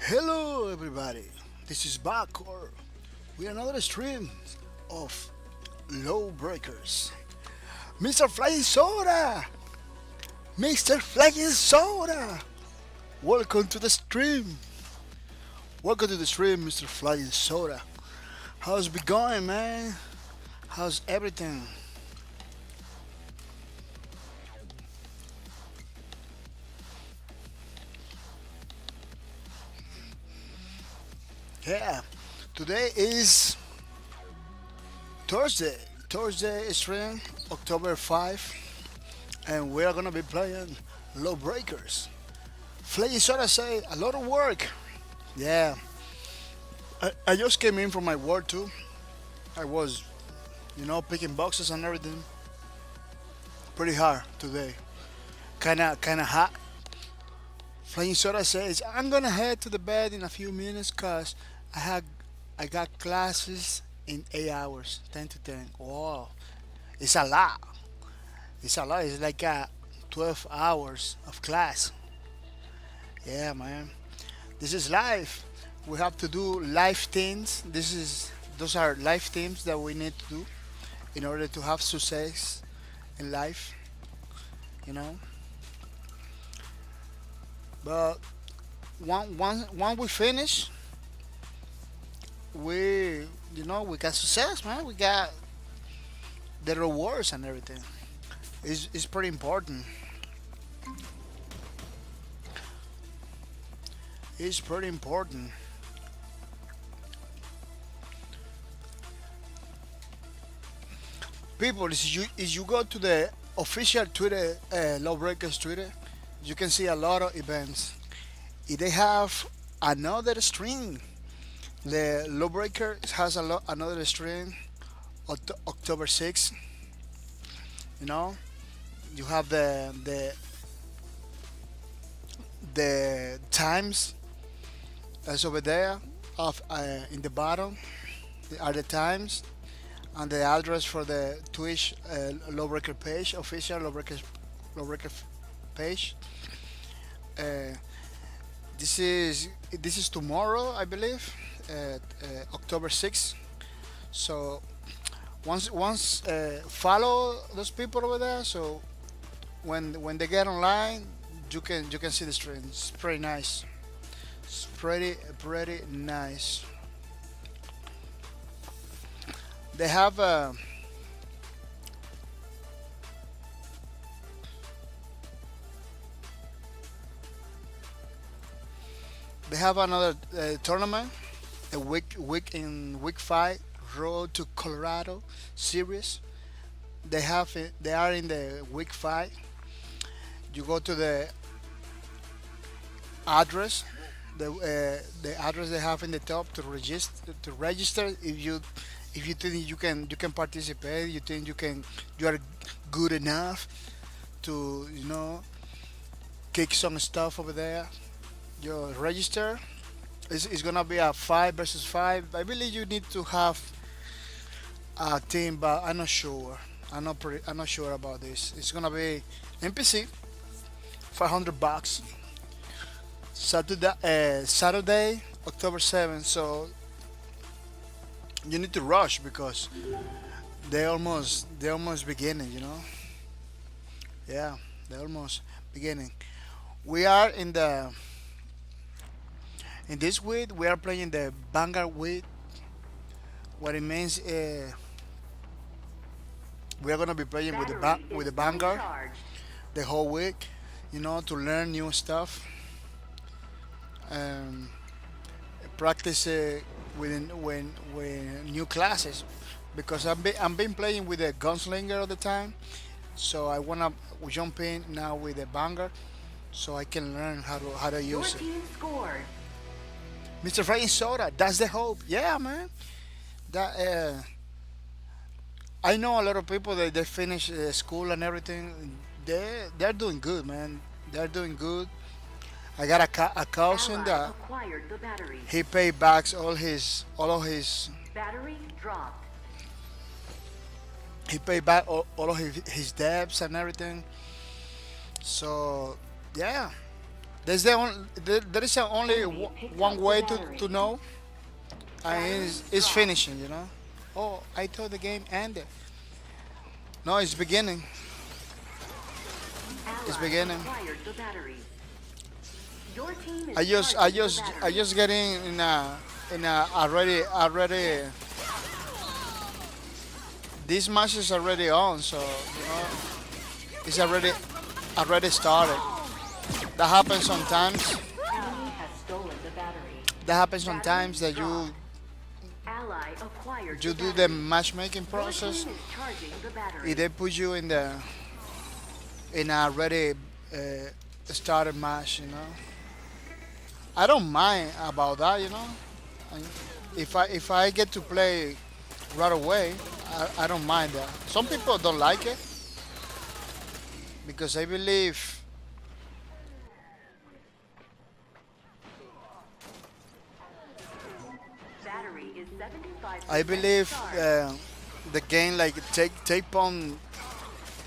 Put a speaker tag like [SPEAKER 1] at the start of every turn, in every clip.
[SPEAKER 1] Hello everybody, this is bahcorp with another stream of Lawbreakers. Mr. Flying Soda! Mr. Flying Soda! Welcome to the stream. Welcome to the stream, Mr. Flying Soda. How's it going, man? How's everything? Yeah, today is Thursday. Thursday stream, October 5, and we are gonna be playing Lawbreakers. Flying Soda say a lot of work. Yeah, I just came in from my work too. I was, picking boxes and everything. Pretty hard today. Kinda hot. Flying Soda says I'm gonna head to the bed in a few minutes cause I had I got classes in 8 hours, 10 to 10. Wow, it's a lot. It's a lot. It's like 12 hours of class. Yeah, man. This is life. We have to do life things. Those are life things that we need to do in order to have success in life. You know. But one we finish, we got success, man. We got the rewards and everything. It's pretty important. It's pretty important. People, if you go to the official Twitter, Lawbreakers Twitter, you can see a lot of events. If they have another string, the Lawbreaker has another string, October 6th. You know, you have the times that's over there of in the bottom. Are the times and the address for the Twitch Lawbreaker page, official Lawbreaker page. Uh, this is tomorrow, I believe, October 6th. So once follow those people over there. So when they get online, you can see the stream. It's pretty nice. It's pretty nice. They have another tournament, a week 5, Road to Colorado series. They are in the week 5. You go to the address, the address they have in the top to register. If you think you can participate, you think you are good enough to kick some stuff over there. You register. It's gonna be a 5 versus 5. I believe you need to have a team, but I'm not sure. I'm not sure about this. It's gonna be NPC, $500. Saturday, October 7th. So you need to rush because they almost beginning. Yeah, they almost beginning. We are in this week. We are playing the Vanguard week. What it means, we are gonna be playing with the Vanguard the whole week. To learn new stuff and practice when new classes. Because I'm been playing with the gunslinger all the time, so I wanna jump in now with the Vanguard, so I can learn how to
[SPEAKER 2] Your
[SPEAKER 1] use it.
[SPEAKER 2] team scored.
[SPEAKER 1] Mr. Flying Soda, that's the hope. Yeah, man. That I know a lot of people that they finish school and everything. They're doing good, man. They're doing good. I got a cousin
[SPEAKER 2] Ally
[SPEAKER 1] that
[SPEAKER 2] acquired the battery.
[SPEAKER 1] he paid back all of his
[SPEAKER 2] Battery dropped.
[SPEAKER 1] he paid back all of his debts and everything. So yeah, there is only
[SPEAKER 2] Enemy picked
[SPEAKER 1] one
[SPEAKER 2] up the
[SPEAKER 1] way to
[SPEAKER 2] battery.
[SPEAKER 1] know, and
[SPEAKER 2] Battery
[SPEAKER 1] it's
[SPEAKER 2] dropped.
[SPEAKER 1] finishing. Oh, I thought the game ended. No, it's beginning. It's
[SPEAKER 2] Ally
[SPEAKER 1] beginning.
[SPEAKER 2] acquired the battery. Your team is
[SPEAKER 1] I
[SPEAKER 2] charging the
[SPEAKER 1] just
[SPEAKER 2] battery.
[SPEAKER 1] getting in a already. This match is already on, so it's already started. That happens sometimes.
[SPEAKER 2] Enemy has stolen the battery.
[SPEAKER 1] That happens
[SPEAKER 2] Battery
[SPEAKER 1] sometimes that
[SPEAKER 2] dropped. Ally acquired the
[SPEAKER 1] you do the
[SPEAKER 2] battery.
[SPEAKER 1] matchmaking
[SPEAKER 2] Your
[SPEAKER 1] process.
[SPEAKER 2] team is charging the
[SPEAKER 1] If
[SPEAKER 2] battery.
[SPEAKER 1] they put you in a already started match, I don't mind about that. And if I get to play right away, I don't mind that. Some people don't like it because
[SPEAKER 2] Battery is
[SPEAKER 1] I
[SPEAKER 2] 75%
[SPEAKER 1] believe
[SPEAKER 2] charged.
[SPEAKER 1] the game like take on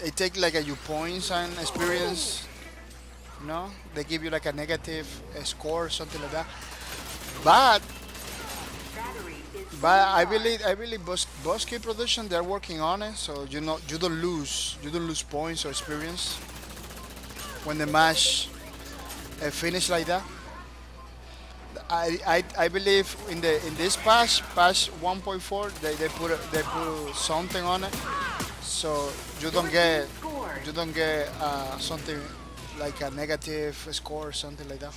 [SPEAKER 1] it take like a you points and experience. They give you like a negative score, something like that. But
[SPEAKER 2] Battery is
[SPEAKER 1] but
[SPEAKER 2] fully charged.
[SPEAKER 1] I believe boss key production they're working on it, so you don't lose points or experience when the match finish like that. I believe in this patch 1.4 they put something on it, so you
[SPEAKER 2] Your
[SPEAKER 1] don't
[SPEAKER 2] team
[SPEAKER 1] get
[SPEAKER 2] scored.
[SPEAKER 1] something like a negative score or something like that.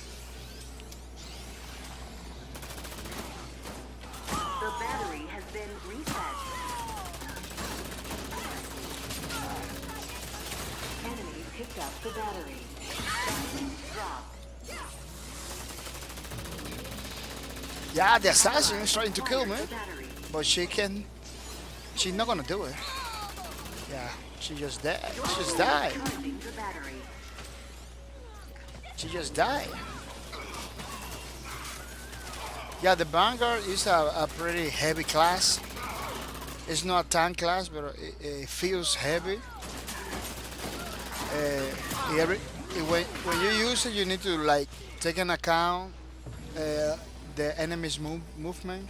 [SPEAKER 2] The battery has been reset. Enemy picked up the battery. Battery dropped.
[SPEAKER 1] Yeah, the assassin
[SPEAKER 2] Ally
[SPEAKER 1] is trying to kill
[SPEAKER 2] acquired
[SPEAKER 1] me,
[SPEAKER 2] the battery.
[SPEAKER 1] but she's not gonna do it. Yeah, she just died.
[SPEAKER 2] Your
[SPEAKER 1] She just
[SPEAKER 2] team is
[SPEAKER 1] died.
[SPEAKER 2] charging the battery.
[SPEAKER 1] She just died. Yeah, the Vanguard is a pretty heavy class. It's not a tank class, but it feels heavy. Every, when you use it, you need to like take an account the enemy's movement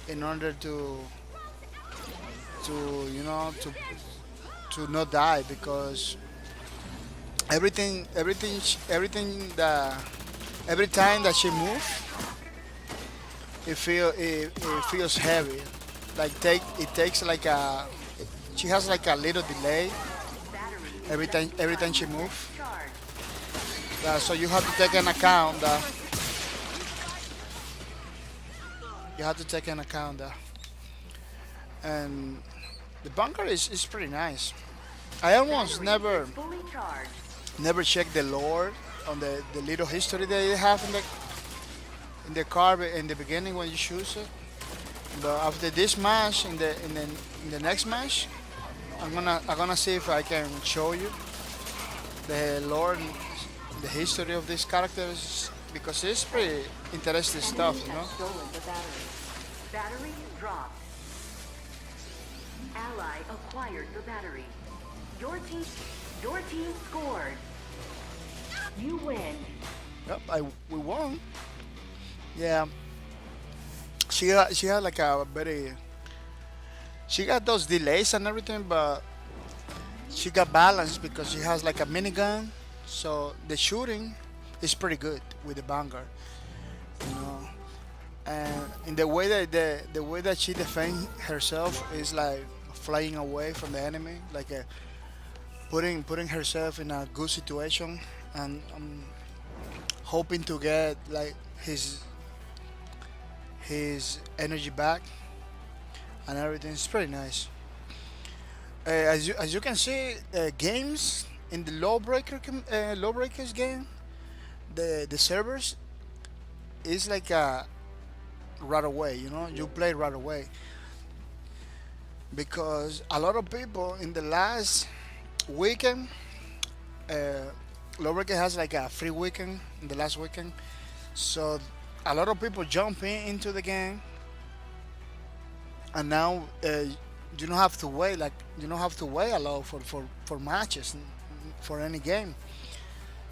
[SPEAKER 1] in order to you know to not die because everything that every time that she moves, it feels heavy. Like it takes like a she has like a little delay
[SPEAKER 2] Battery is
[SPEAKER 1] every time she
[SPEAKER 2] 75%
[SPEAKER 1] moves.
[SPEAKER 2] charged.
[SPEAKER 1] So you have to take an account that you have to take an account that and the bunker is pretty nice. I almost
[SPEAKER 2] Battery is
[SPEAKER 1] never
[SPEAKER 2] fully charged.
[SPEAKER 1] never checked the lore on the little history that they have in the car in the beginning when you choose it. But after this match, in the next match, I'm gonna see if I can show you the lore, and the history of these characters because it's pretty interesting stuff,
[SPEAKER 2] Enemy has stolen the battery. Battery dropped. Ally acquired the battery. Your team, your team scored. You win.
[SPEAKER 1] Yep, we won. Yeah, she had like a very she got those delays and everything, but she got balance because she has like a minigun, so the shooting is pretty good with the Vanguard, you know. And in the way that the way that she defends herself is like flying away from the enemy, like putting herself in a good situation, and hoping to get like his energy back and everything. It's pretty nice. As you can see, games in the Lawbreakers game, the servers is like a right away. You play right away because a lot of people in the last weekend, uh, Lawbreaker has like a free weekend in the last weekend, so a lot of people jump into the game, and now you don't have to wait you don't have to wait a lot for matches for any game.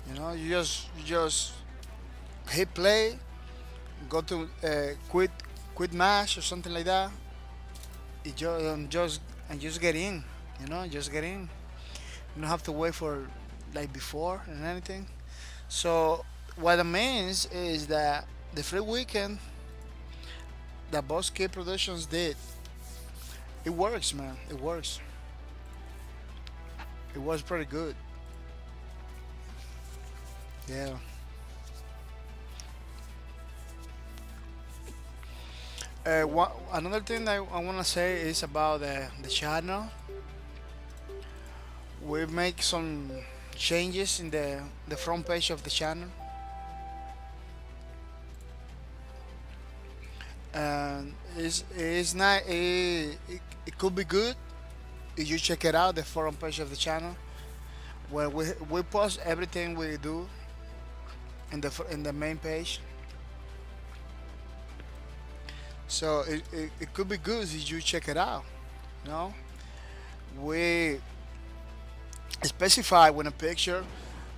[SPEAKER 1] You just hit play, go to quit match or something like that. It just get in, just get in. You don't have to wait for like before and anything. So what it means is that the free weekend that Boss Kid Productions did, it works, man. It works. It was pretty good. Yeah. Another thing that I want to say is about the channel. We make some changes in the front page of the channel, and it's not it could be good if you check it out the front page of the channel where we post everything we do in the main page. So it could be good if you check it out. You know, we specify when a picture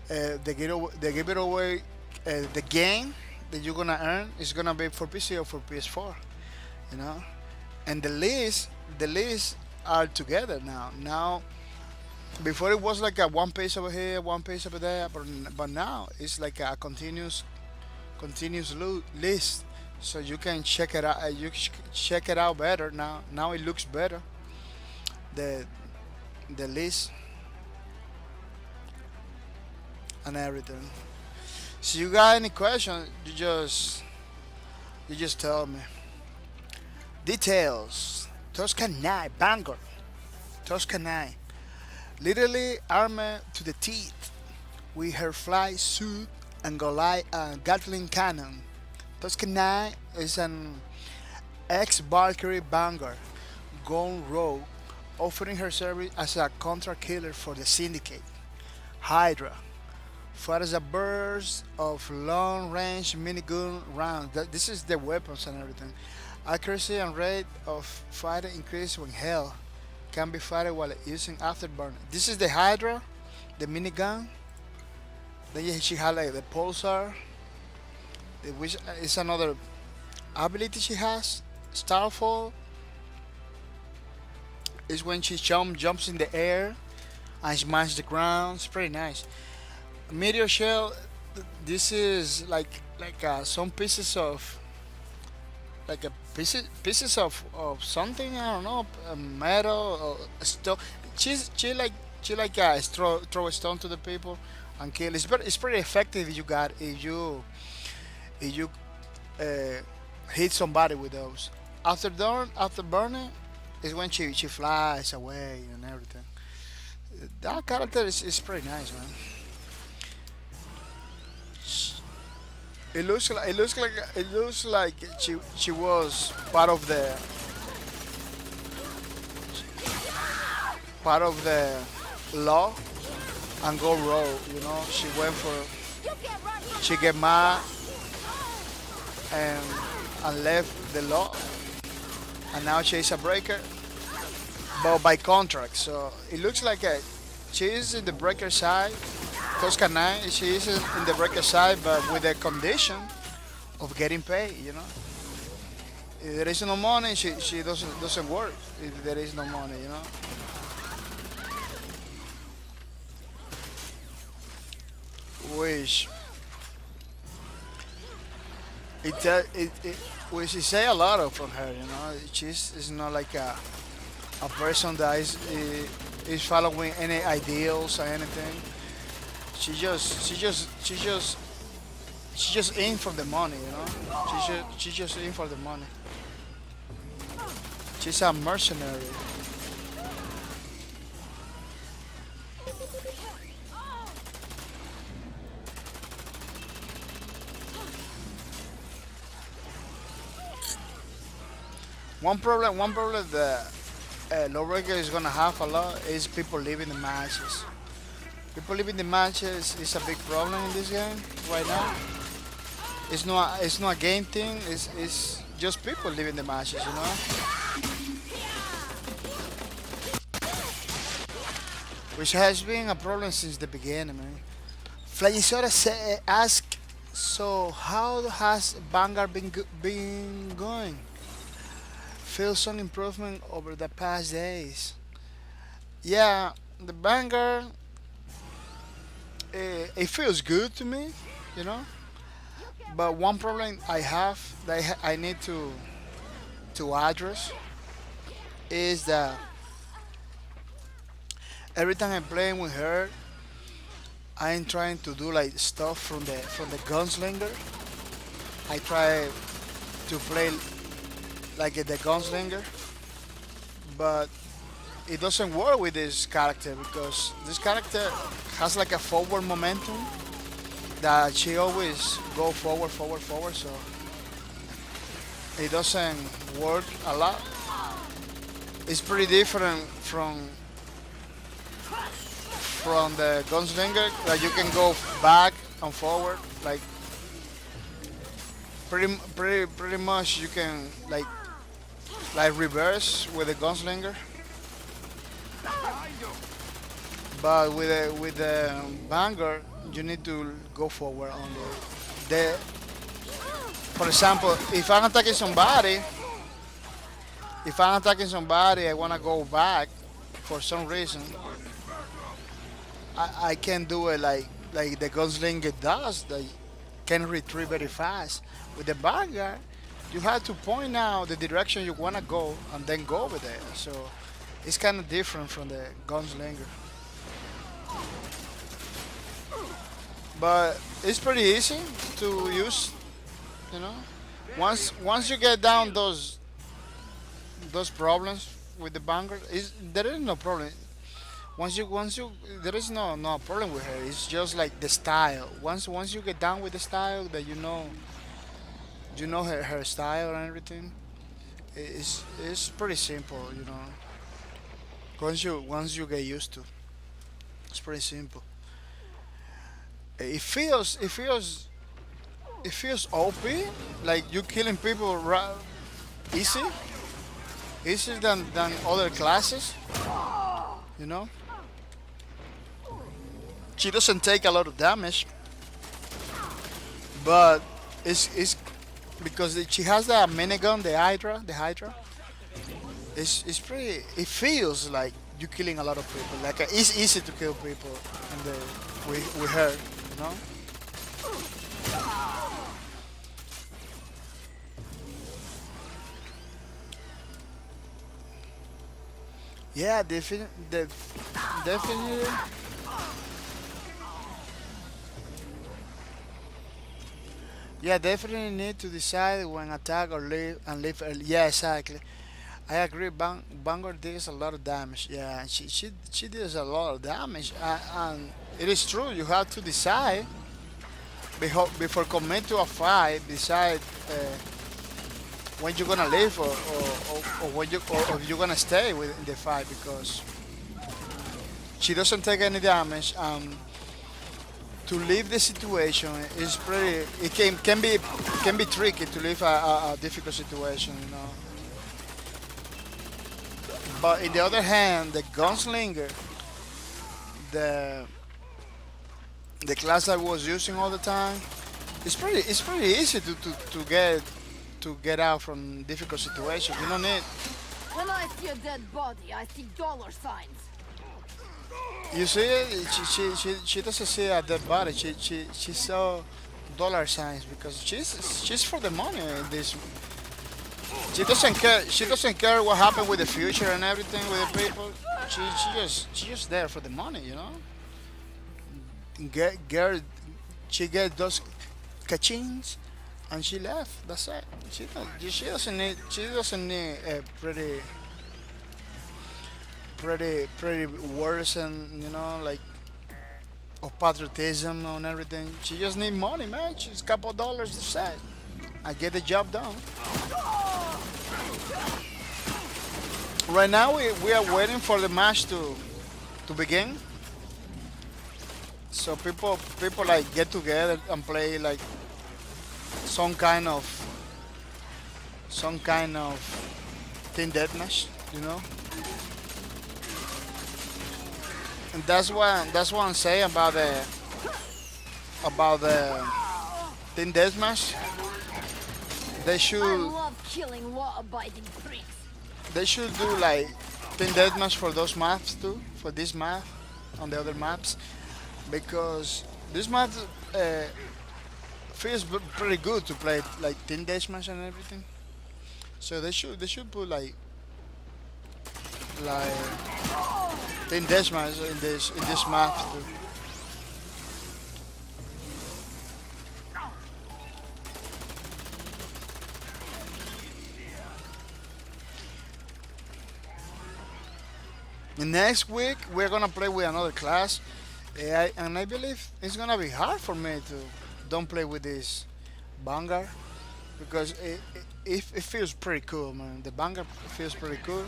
[SPEAKER 1] they give it away the game that you're gonna earn is gonna be for PC or for PS4. You know, and the list are together now. Now before it was like a one page over here, one page over there, but now it's like a continuous list, so you can check it out. Check it out better now. Now it looks better. The the list and everything. So you got any questions? You just tell me. Details. Toscanai, Bangor, Toscanai. Literally armed to the teeth with her fly suit and Gatling cannon. Toscanai is an ex-Valkyrie Vanguard gone rogue, offering her service as a contract killer for the Syndicate. Hydra fires a burst of long-range minigun rounds. This is the weapons and everything. Accuracy and rate of fire increase when held. Can be fired while using afterburner. This is the Hydra, the minigun. Then she had like the pulsar, which is another ability she has. Starfall is when she jumps in the air and smashes the ground. It's pretty nice. Meteor shell. This is like some pieces of like a pieces of something, I don't know, a metal or a stone. She like throw a stone to the people and kill. It's pretty effective if you uh, hit somebody with those. After burning is when she flies away and everything. That character is pretty nice, man. It looks like she was part of the law and go rogue. She get mad and left the law, and now she's a breaker, but by contract. So it looks like she's in the breaker side. Tosca 9, she is in the breaker side, but with the condition of getting paid. If there is no money, she doesn't work. If there is no money. Which we should say a lot of from her. She's is not like a person that is following any ideals or anything. She just in for the money. She just in for the money. She's a mercenary. One problem that Lawbreaker is gonna have a lot is people leaving the matches. People leaving the matches is a big problem in this game right now. It's not a game thing. It's just people leaving the matches. Which has been a problem since the beginning, man. Flying Soda ask So how has Vanguard been going? Feel some improvement over the past days. Yeah, the Vanguard, it feels good to me, you know. But one problem I have that I need to address is that every time I'm playing with her, I'm trying to do like stuff from the gunslinger. I try to play like the gunslinger, but it doesn't work with this character because this character has like a forward momentum that she always go forward, forward, forward. So it doesn't work a lot. It's pretty different from the gunslinger that you can go back and forward. Like pretty much you can like reverse with the gunslinger. But with the banger, you need to go forward on the. For example, if I'm attacking somebody, I wanna go back for some reason. I can do it like the gunslinger does. They can retrieve very fast. With the banger, you have to point out the direction you wanna go and then go over there. So it's kind of different from the gunslinger. But it's pretty easy to use, you know. Once you get down those problems with the banger, there is no problem. Once you there is no problem with her. It's just like the style. Once you get down with the style that you know her style and everything. It's pretty simple, you know. Once you get used to, it's pretty simple. It feels OP, like you killing people easy, easier than other classes. You know, she doesn't take a lot of damage, but it's because she has that minigun, the Hydra. It's pretty. It feels like you killing a lot of people. Like it's easy to kill people in the with her. You know. Yeah, definitely. Yeah, definitely need to decide when attack or leave and leave early. Yeah, exactly. I agree. Bangor does a lot of damage. Yeah, she does a lot of damage, and it is true. You have to decide before commit to a fight. Decide when you're gonna leave or when or if you're gonna stay in the fight because she doesn't take any damage. To leave the situation is pretty. It can be tricky to leave a difficult situation. You know. But in the other hand, the gunslinger, the the class I was using all the time, it's pretty easy to get out from difficult situations. You don't need.
[SPEAKER 3] When I see a dead body, I see dollar signs.
[SPEAKER 1] You see it? She doesn't see a dead body. She saw dollar signs because she's for the money. In this she doesn't care. She doesn't care what happened with the future and everything with the people. She just there for the money. You know. Get she get those kachings and she left. That's it. She doesn't need a pretty words and like of patriotism and everything. She just need money, man. She's a couple of dollars to set. I get the job done. Right now we are waiting for the match to begin. So people like get together and play like some kind of some kind of team deathmatch, you know. And that's what I'm saying about the Team Deathmatch, they
[SPEAKER 3] I
[SPEAKER 1] should
[SPEAKER 3] love killing law-abiding freaks.
[SPEAKER 1] they should do like Team Deathmatch for those maps too, for this map, on the other maps, because this map uh, feels pretty good to play like Team Deathmatch and everything. So they should put like Team Deathmatch in this map too. Next week we're gonna play with another class, and I believe it's gonna be hard for me to don't play with this Vanguard because it feels pretty cool, man. The Vanguard feels pretty cool.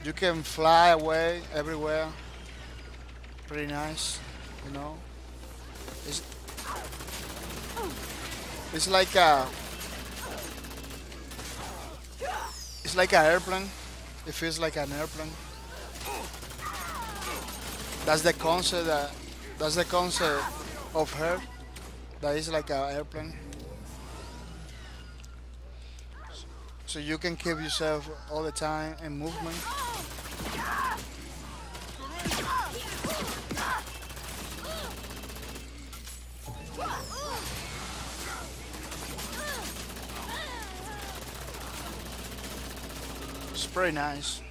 [SPEAKER 1] You can fly away everywhere, pretty nice, you know. It's it's like a it's like an airplane. It feels like an airplane. That's the concept. That's the concept of her. That is like an airplane. So you can keep yourself all the time in movement. It's pretty nice.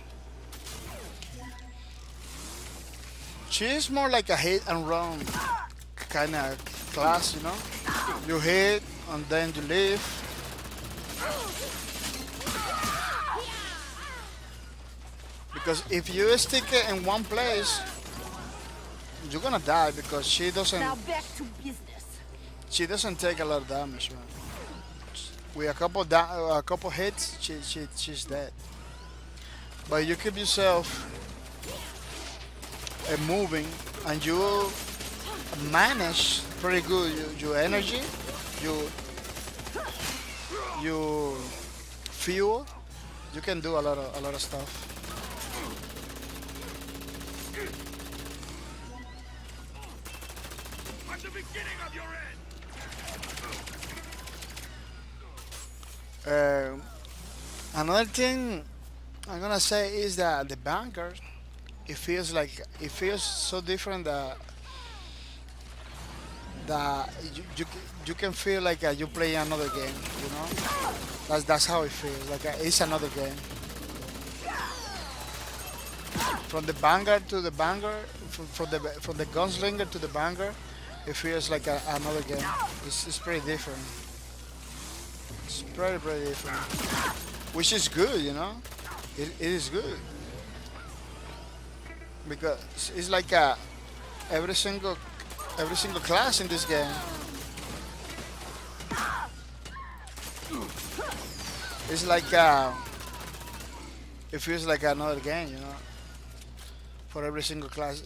[SPEAKER 1] She's more like a hit and run kind of class, you know. You hit and then you leave. Because if you stick it in one place, you're gonna die because
[SPEAKER 3] Now back to business.
[SPEAKER 1] she doesn't take a lot of damage, man. With a couple hits, she's dead. But you keep yourself moving and you manage pretty good your energy, your your fuel. You can do a lot of stuff.
[SPEAKER 4] At the beginning of your end.
[SPEAKER 1] Another thing I'm gonna say is that the Vanguard, it feels so different that you can feel like you play another game, you know. That's how it feels. Like it's another game. From the Vanguard to the Vanguard, from the Gunslinger to the Vanguard, it feels like another game. It's pretty different. It's pretty different, which is good, you know. It is good because it's like every single class in this game. It's like it feels like another game, you know. For every single class,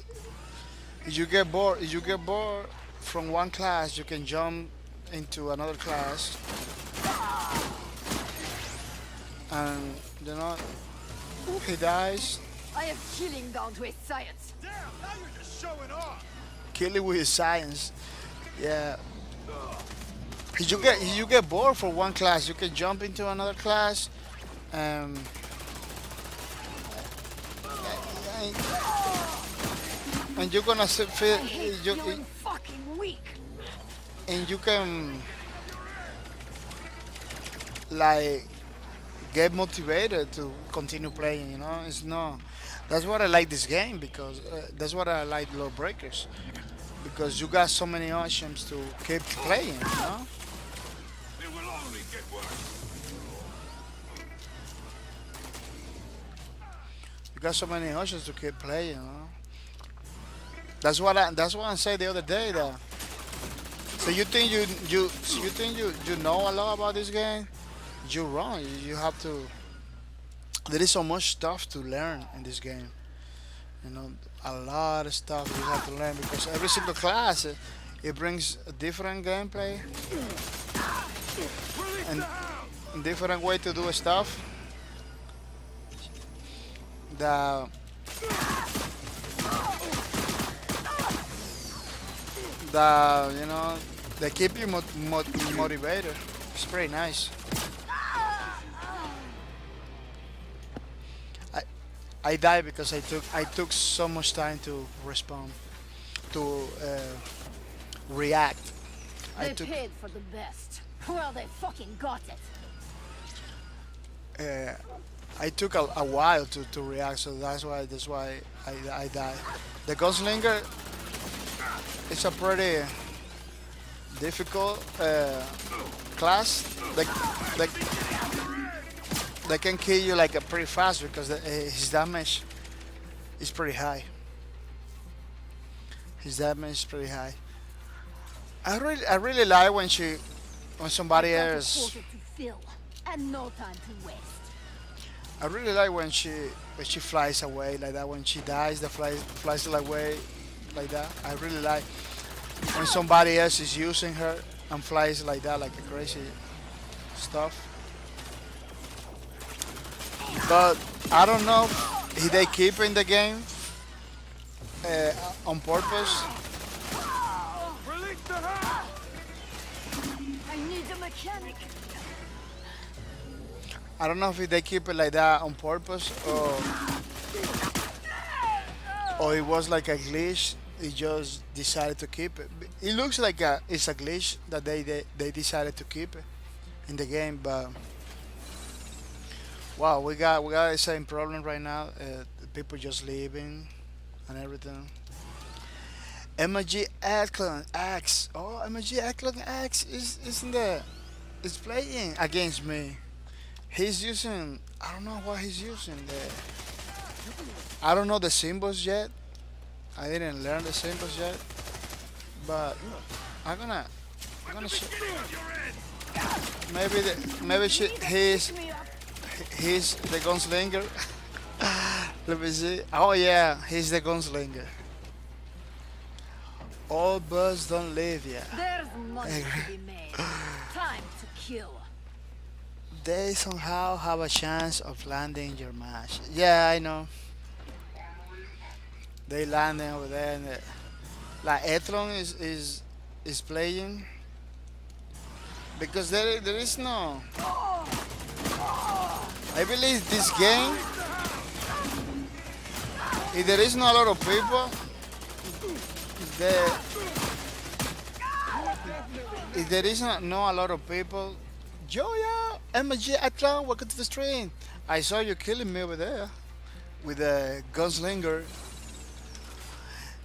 [SPEAKER 1] if you get bored from one class, you can jump into another class, and you know, he dies.
[SPEAKER 3] I am killing down to a science.
[SPEAKER 4] Damn, now you're just showing off.
[SPEAKER 1] Kill it with his science. Yeah. If you get bored for one class, you can jump into another class, and and you're gonna feel
[SPEAKER 3] I hate feeling fucking weak.
[SPEAKER 1] and you can like get motivated to continue playing. You know, it's no. That's what I like this game because that's what I like Lawbreakers because you got so many options to keep playing. You know.
[SPEAKER 4] It will only get worse.
[SPEAKER 1] You got so many options to keep playing, you know. That's what I said the other day that. So you think you know a lot about this game? You're wrong. You have to. There is so much stuff to learn in this game. You know, a lot of stuff you have to learn because every single class it brings a different gameplay and a different way to do stuff. The you know They keep you motivated. It's pretty nice. I I died because I took so much time to respond to react. I
[SPEAKER 3] They
[SPEAKER 1] took
[SPEAKER 3] paid for the best. Well, they fucking got it.
[SPEAKER 1] uh, I took a while to react, so that's why I died. The Gunslinger is a pretty difficult class. Like they can kill you like pretty fast because his damage is pretty high. His damage is pretty high. I really like when somebody
[SPEAKER 3] Got a
[SPEAKER 1] else.
[SPEAKER 3] quarter to fill, and no time to waste.
[SPEAKER 1] I really like when she flies away like that. When she dies, the flies away like that. I really like when somebody else is using her and flies like that, like a crazy stuff. But I don't know if they keep in the game uh, on purpose.
[SPEAKER 4] Release the hand!
[SPEAKER 3] I need a mechanic.
[SPEAKER 1] I don't know if they keep it like that on purpose or it was like a glitch. He just decided to keep it. It looks like it's a glitch that they decided to keep it in the game. But wow, we got the same problem right now. People just leaving and everything. MG Athlon X. Oh, MG Athlon X is in the is playing against me. He's using. I don't know what he's using. I don't know the symbols yet. I didn't learn the symbols yet. But I'm gonna. I'm gonna. He's the gunslinger. Let me see. Oh yeah, he's the gunslinger. All birds don't live yet.
[SPEAKER 3] There's money to be made. Time to kill.
[SPEAKER 1] They somehow have a chance of landing your match. Yeah, I know. They landing over there, and like Ethlon is playing because there is no. I believe this game. If there is not a lot of people, there, if there is not a lot of people, Joya, MG Atlan, welcome to the stream. I saw you killing me over there with a gunslinger.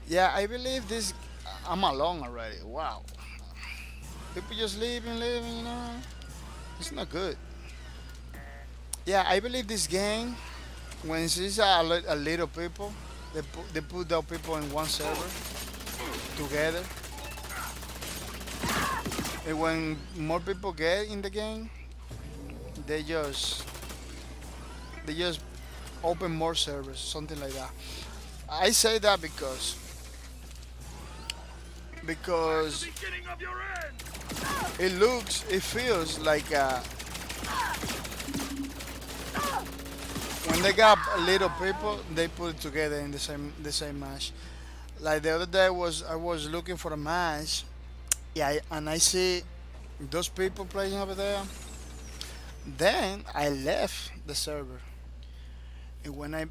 [SPEAKER 1] Yeah, I believe this. I'm alone already. Wow. People just leaving, you know. It's not good. Yeah, I believe this game, when it's a little people, they put those people in one server together. And when more people get in the game, they just they just open more servers, something like that. I say that because
[SPEAKER 4] Beginning of your end!
[SPEAKER 1] it feels like when they got little people, they put it together in the same match. Like the other day I was looking for a match, yeah, and I see those people playing over there. Then I left the server, and when I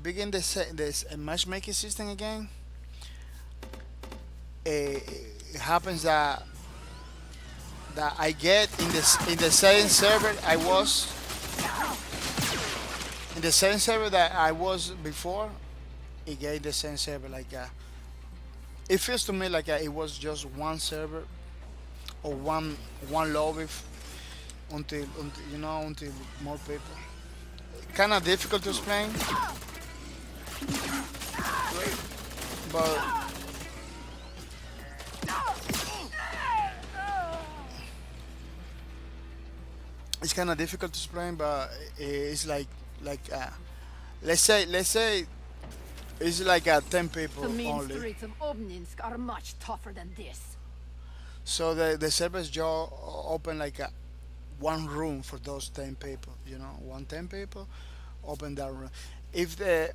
[SPEAKER 1] begin this matchmaking system again, it happens that I get in the same server I was in the same server that I was before. It get the same server like it feels to me like it was just one server or one lobby until more people. Kind of difficult to explain, but it's kind of difficult to explain. But it's like let's say it's like 10 people
[SPEAKER 3] The mean
[SPEAKER 1] only.
[SPEAKER 3] streets of Obninsk are much tougher than this.
[SPEAKER 1] So the servers just open like one room for those 10 people. One 10 people open that room. If they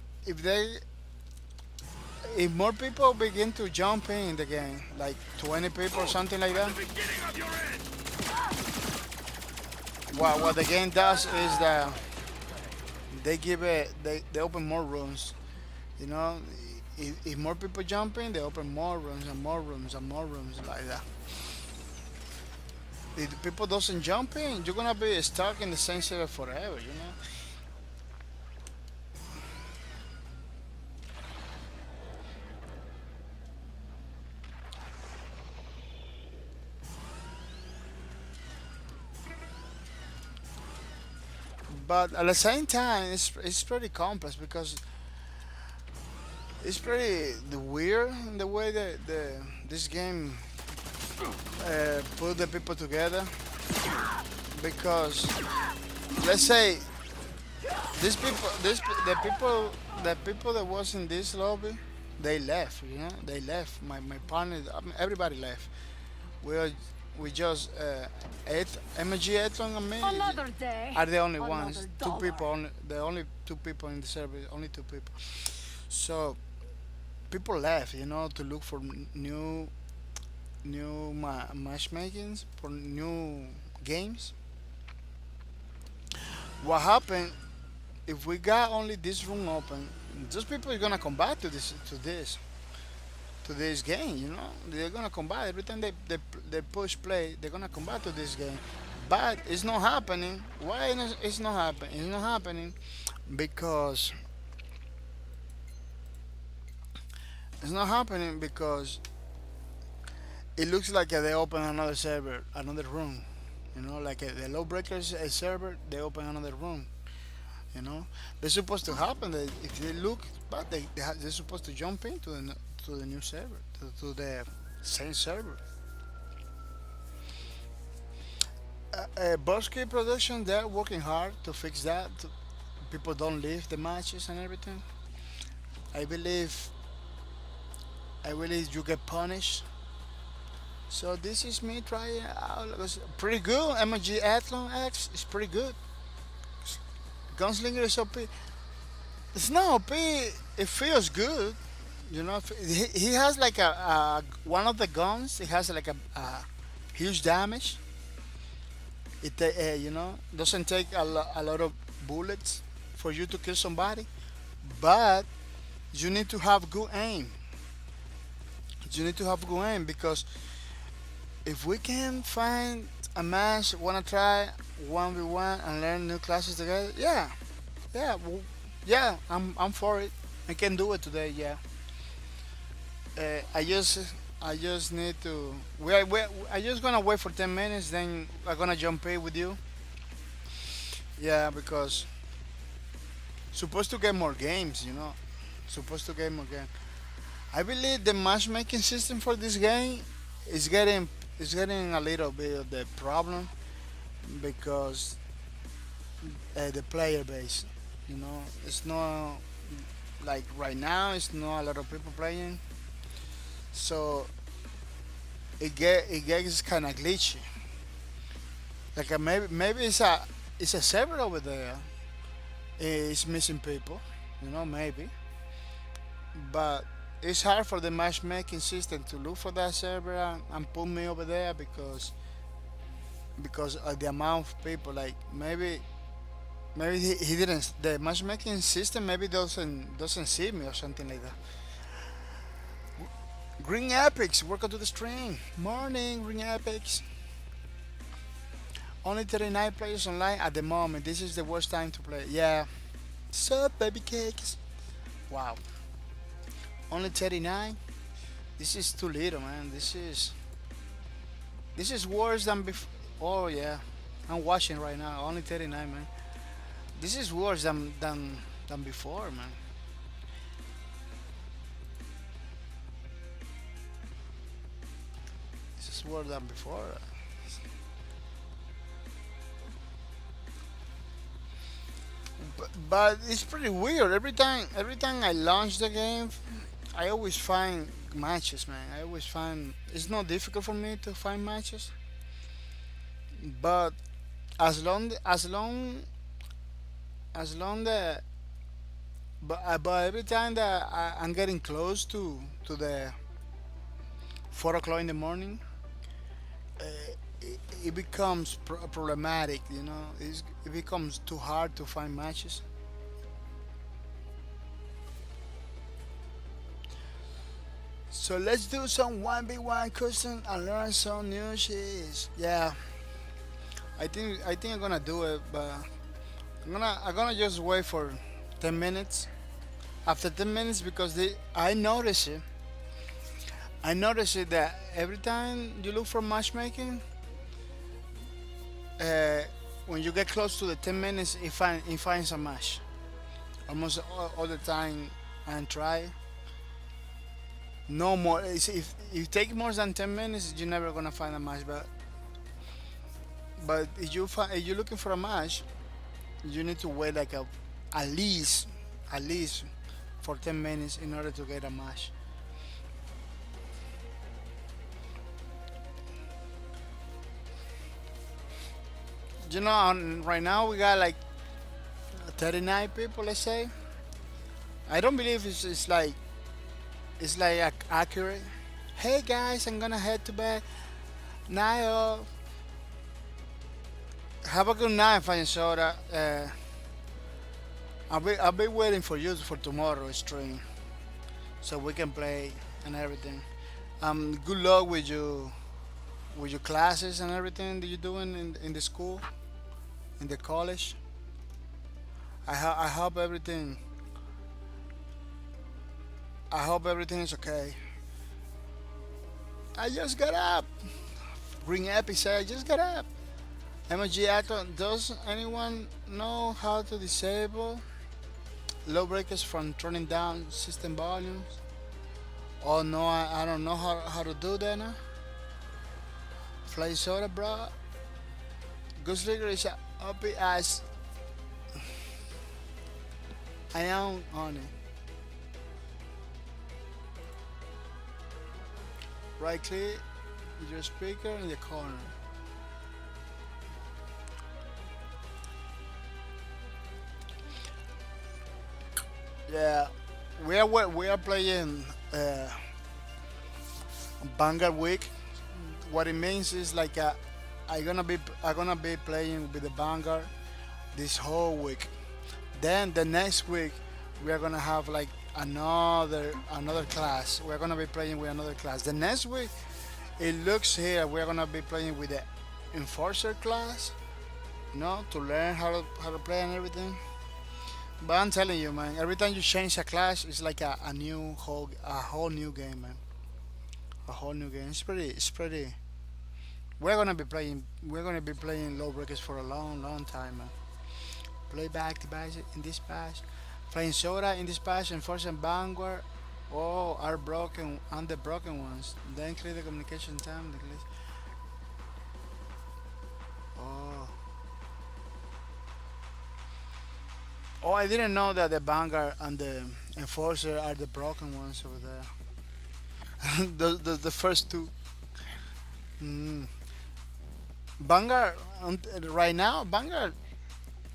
[SPEAKER 1] if more people begin to jump in the game, like 20 people or something like that,
[SPEAKER 4] Beginning of your end.
[SPEAKER 1] what the game does is that they open more rooms. You know, if more people jump in, they open more rooms and more rooms and more rooms like that. If the people doesn't jump in, you're gonna be stuck in the same server forever. You know. But at the same time, it's pretty complex because it's pretty weird in the way that this game put the people together. Because let's say these people, the people that was in this lobby, they left. You know, they left. My partner, I mean, everybody left. We are, we just MG Etlon and me
[SPEAKER 3] Another day.
[SPEAKER 1] are the only
[SPEAKER 3] Another
[SPEAKER 1] ones. Two
[SPEAKER 3] dollar.
[SPEAKER 1] people, only the only two people in the server. Only two people. So people left, you know, to look for new matchmakings for new games. What happened if we got only this room open? Those people are gonna come back to this game. You know, they're gonna come back every time they push play. They're gonna come back to this game, but it's not happening. Why it's not happening? It's not happening because it's not happening because it looks like they open another server, another room. You know, like the Lawbreakers server, they open another room. You know, they're supposed to happen. If they look, but they're supposed to jump into to the new server, to the same server. Bosky Production, they're working hard to fix that. People don't leave the matches and everything. I believe, I believe you get punished. So this is me trying it out. It was pretty good. MG Athlon X is pretty good. Gunslinger is OP. It's not OP. It feels good. You know, he has like a one of the guns. It has like a huge damage. It you know, doesn't take a lot of bullets for you to kill somebody, but you need to have good aim. You need to have good aim because if we can find a match, wanna try 1v1 and learn new classes together, yeah, yeah, yeah, I'm for it. I can do it today, yeah. I just need to. I just gonna wait for 10 minutes, then I'm gonna jump in with you. Yeah, because supposed to get more games, you know, supposed to get more games. I believe the matchmaking system for this game is getting a little bit of the problem because the player base, you know, it's not like right now. It's not a lot of people playing, so it gets kind of glitchy. Like maybe it's a server over there. It's missing people, you know, maybe, but it's hard for the matchmaking system to look for that server and put me over there because of the amount of people. Like maybe he didn't, the matchmaking system maybe doesn't see me or something like that. Green Epics, welcome to the stream. Morning, Green Epics. Only 39 players online at the moment. This is the worst time to play. Yeah. Sup, baby cakes? Wow. Only 39? This is too little, man. This is worse than before. Oh yeah, I'm watching right now. Only 39, man. This is worse than before, man. This is worse than before. But it's pretty weird. Every time I launch the game, I always find matches, man. I always find it's not difficult for me to find matches. But as long as long but every time that I'm getting close to the 4 o'clock in the morning, uh, it becomes problematic. You know, it becomes too hard to find matches. So let's do some 1v1 custom and learn some new shit. Yeah, I think I'm gonna do it, but I'm gonna just wait for 10 minutes. After 10 minutes, because I notice it that every time you look for matchmaking, uh, when you get close to the 10 minutes, it finds a match. Almost all the time and try. No more. If you take more than 10 minutes, you're never gonna find a match. But if you're looking for a match, you need to wait like at least at least for 10 minutes in order to get a match. You know, right now we got like 39 people. Let's say. I don't believe it's like accurate. Hey guys, I'm gonna head to bed. Now, have a good night, fine soda. I'll be waiting for you for tomorrow stream, so we can play and everything. Good luck with your classes and everything that you're doing in the school, in the college. I hope everything. I hope everything is okay. I just got up. Green Epi said I just got up. MG Actor, does anyone know how to disable Lawbreakers from turning down system volumes? Oh no, I don't know how to do that now. Fly soda, bro. Goose Rigger is up as I am on it. Right click with your speaker in the corner. Yeah, we are playing Vanguard Week. What it means is like I gonna be playing with the Vanguard this whole week. Then the next week we are gonna have like another class. We're gonna be playing with another class. The next week it looks here we're gonna be playing with the Enforcer class, to learn how to play and everything. But I'm telling you, man, every time you change a class, it's like a whole new game, man. A whole new game. It's pretty. We're gonna be playing Lawbreakers for a long time, man. Play back to back in this patch. Playing Soda in this patch and Force and Vanguard. Oh, are broken and the broken ones. Then clear the communication time. Oh. Oh, I didn't know that the Vanguard and the Enforcer are the broken ones over there. The first two. Mm. Vanguard, right now, Vanguard,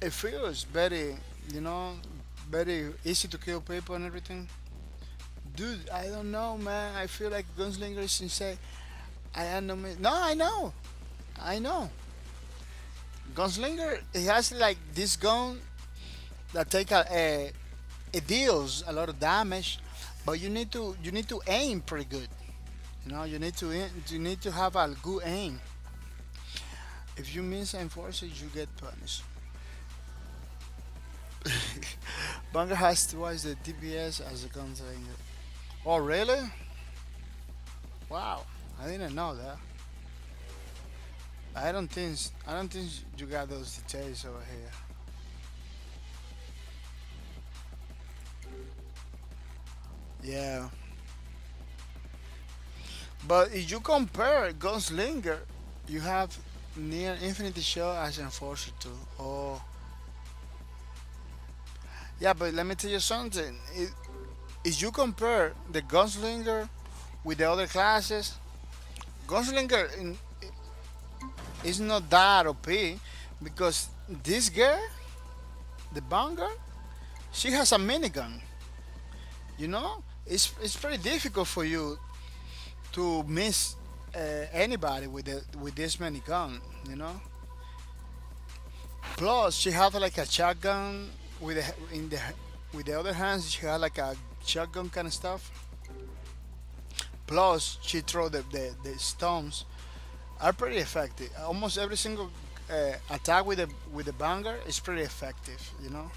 [SPEAKER 1] it feels very, you know, very easy to kill people and everything. Dude, I don't know, man. I feel like Gunslinger is insane. I am no, no, I know. Gunslinger, he has like this gun that take it deals a lot of damage, but you need to aim pretty good. You need to have a good aim. If you miss enforcers, you get punished. Bunker has twice the DPS as a gunslinger. Oh really? Wow, I didn't know that. I don't think you got those details over here. Yeah, but if you compare Gunslinger, you have near infinity shot as enforcer too. Oh, yeah, but let me tell you something. If you compare the Gunslinger with the other classes, Gunslinger is not that OP because this girl, the Vanguard, She has a minigun. You know, it's pretty difficult for you to miss anybody with this many gun. You know. Plus, she had like a shotgun with the other hand. She had like a shotgun kind of stuff. Plus, she throw the stones are pretty effective. Almost every single attack with the banger is pretty effective. You know.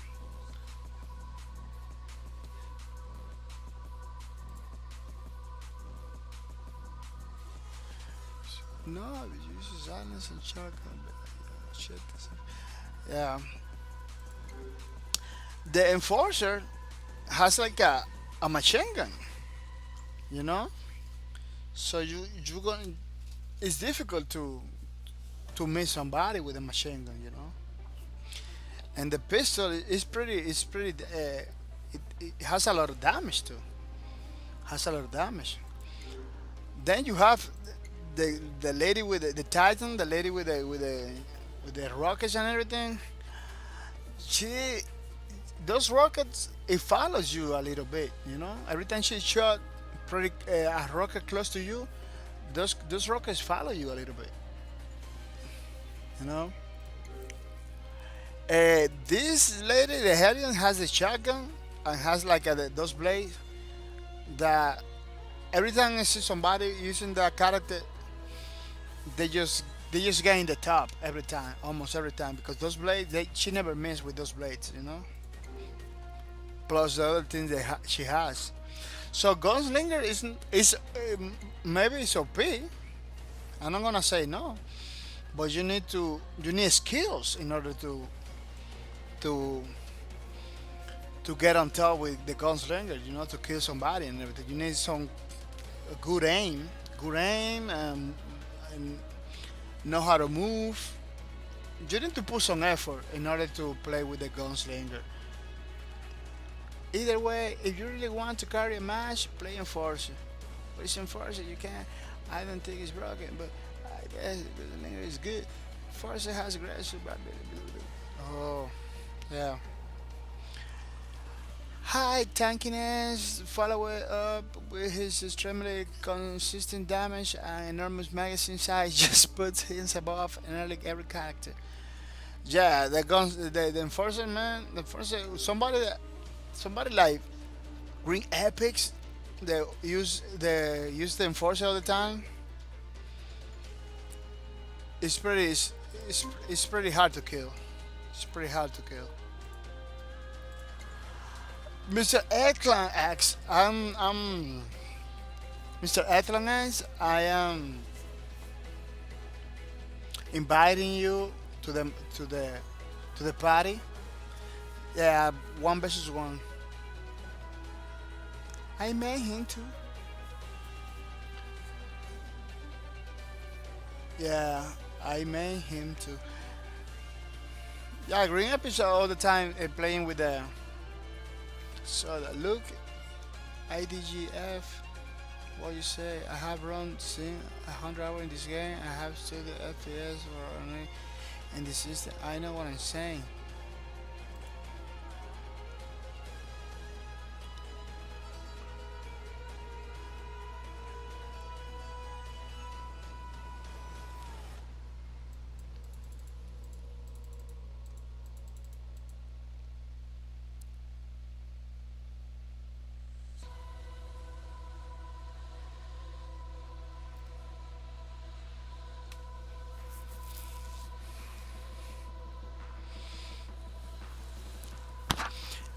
[SPEAKER 1] No, it uses silence and shotgun. But, shit. Yeah. The enforcer has like a machine gun. You know. So you going it's difficult to miss somebody with a machine gun. You know. And the pistol is pretty. It has a lot of damage too. Has a lot of damage. Then you have the lady with the Titan, the lady with the rockets and everything. She those rockets it follows you a little bit. You know, every time she shot pretty a rocket close to you, those rockets follow you a little bit. You know. This lady, the Hellion, has a shotgun and has like those blades that every time I see somebody using that character, they just get in the top every time, almost every time, because those blades, she never miss with those blades, you know. Plus the other things she has. So Gunslinger is maybe it's OP. I'm not gonna say no, but you need skills in order to to get on top with the gunslinger, you know, to kill somebody and everything. You need some good aim, and know how to move. You need to put some effort in order to play with the gunslinger. Either way, if you really want to carry a match, play Enforcer. But it's Enforcer, you can. I don't think it's broken, but I guess the gunslinger is good. Enforcer has aggressive. Oh, yeah. High tankiness, follow it up with his extremely consistent damage and enormous magazine size just puts him above nearly every character. Yeah, the guns, the enforcer, man, the enforcer, somebody like Green Epics, they use the enforcer all the time. It's pretty hard to kill. It's pretty hard to kill. Mr. Eggplant X, I'm Mr. Eggplant X. I am inviting you to the party. Yeah, 1 versus 1. I made him too. Yeah, I made him too. Yeah, Green Episode all the time playing with the. So look, IDGF. What you say? I have run 100 hours in this game. I have studied FPS or only in the system. I know what I'm saying.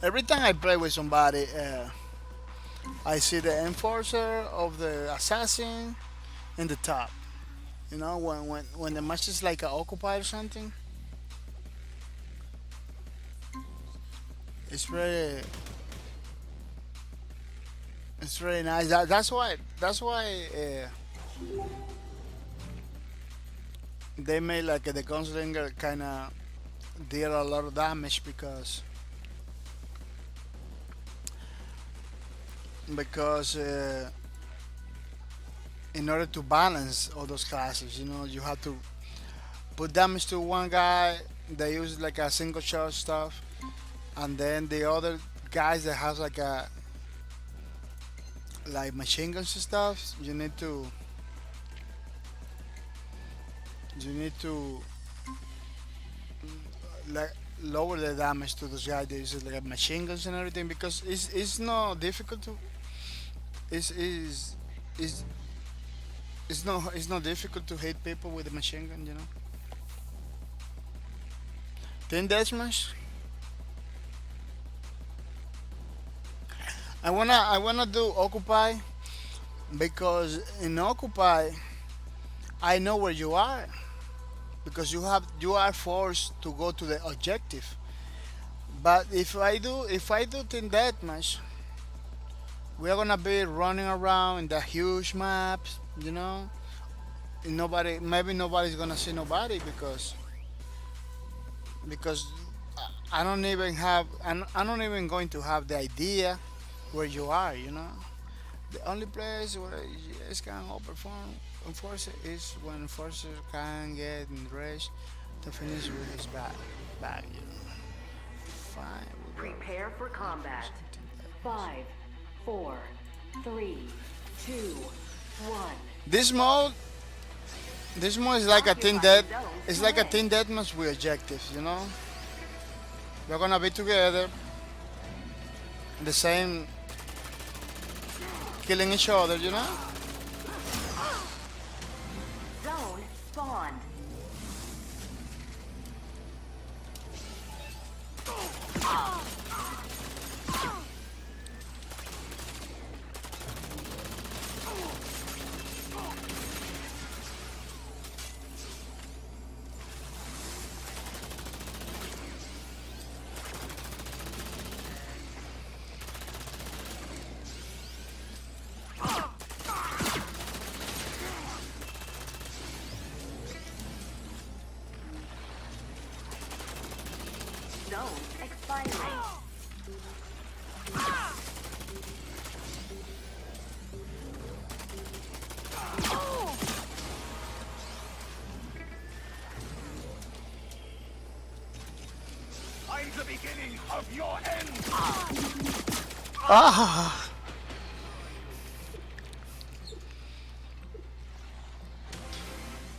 [SPEAKER 1] Every time I play with somebody, I see the enforcer of the assassin in the top. You know, when the match is like occupied or something, it's really it's really nice. That's why they made like the gunslinger kind of deal a lot of damage because in order to balance all those classes, you know, you have to put damage to one guy. They use like a single shot stuff, and then the other guys that has like a like machine guns and stuff, you need to like lower the damage to those guys that use like machine guns and everything because it's not difficult to is is it's not difficult to hit people with a machine gun. Team deathmatch. I wanna do Occupy because in Occupy I know where you are because you are forced to go to the objective. But if I do team deathmatch, we're gonna be running around in the huge maps. And maybe nobody's gonna see nobody because I'm not even going to have the idea where you are. The only place where you guys can outperform Enforcer is when Enforcer can get in range to finish with his bag. Fine.
[SPEAKER 2] Prepare for combat. 5, 4, 3, 2, 1.
[SPEAKER 1] This mode, this mode is like a team death. It's like a team deathmatch with objectives. We're gonna be together, the same, killing each other.
[SPEAKER 2] Zone spawned. Zone expiring.
[SPEAKER 4] I'm the beginning of your end.
[SPEAKER 1] Ah!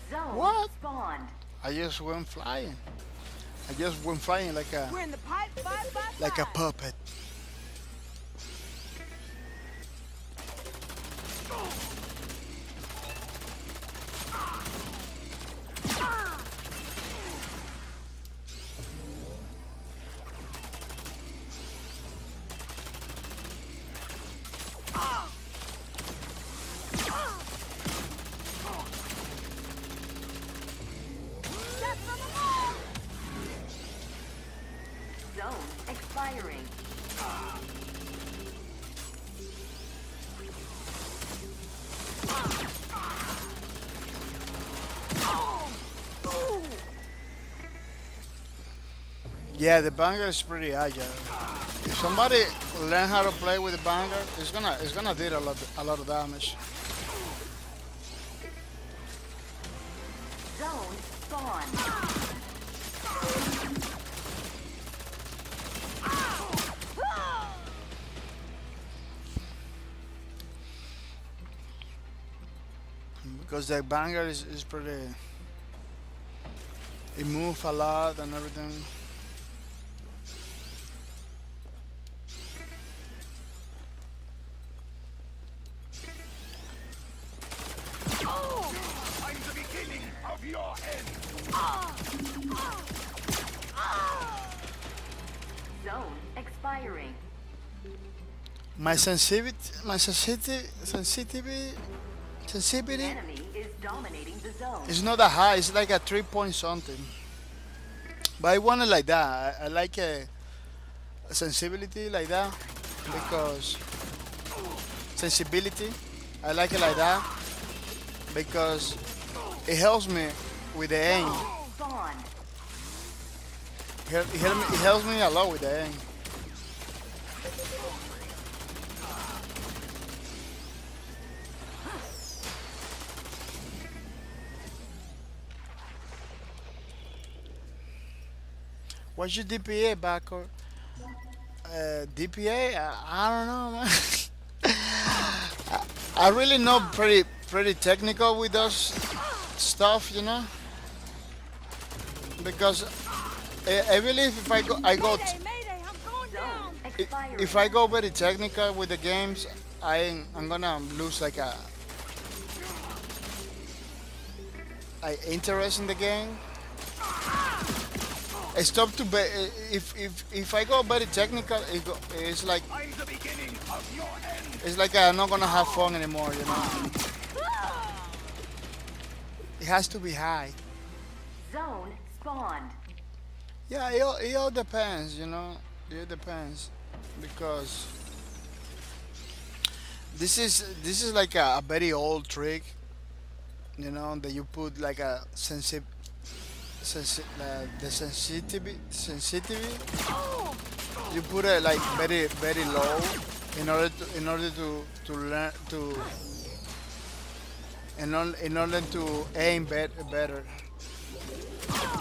[SPEAKER 2] Zone
[SPEAKER 1] What?
[SPEAKER 2] spawned.
[SPEAKER 1] I just went flying. I just went flying like a
[SPEAKER 3] We're in the pipe, 5 by
[SPEAKER 1] like a
[SPEAKER 3] 5.
[SPEAKER 1] puppet.
[SPEAKER 2] Zone expiring.
[SPEAKER 1] Yeah, the banger is pretty agile. If somebody learn how to play with the banger, it's gonna do a lot of damage.
[SPEAKER 2] Zone spawned.
[SPEAKER 1] Because the banger is pretty. It moves a lot and everything.
[SPEAKER 4] I'm the beginning of your end.
[SPEAKER 2] Zone expiring.
[SPEAKER 1] My sensitivity
[SPEAKER 2] Enemy is dominating the zone.
[SPEAKER 1] is not that high. It's like a 3 point something. But I want it like that. I like a sensibility like that because sensibility. I like it like that because it helps me with the aim.
[SPEAKER 2] Spawned.
[SPEAKER 1] It helps me a lot with the aim. What's your DPA, bahcorp? DPA, I don't know, man. I really know pretty technical with those stuff, you know, because I believe if
[SPEAKER 2] Zone
[SPEAKER 1] if
[SPEAKER 2] expiring.
[SPEAKER 1] I go very technical with the games, I'm gonna lose like a interest in the game. I stop to be if I go very technical, it's like
[SPEAKER 4] I'm the beginning of your end.
[SPEAKER 1] it's like I'm not gonna have fun anymore, you know. It has to be high.
[SPEAKER 2] Zone spawned.
[SPEAKER 1] Yeah, it all depends, you know. It depends because this is like a very old trick, you know, that you put like a the sensitivity. You put it like very low in order to learn in order to aim better.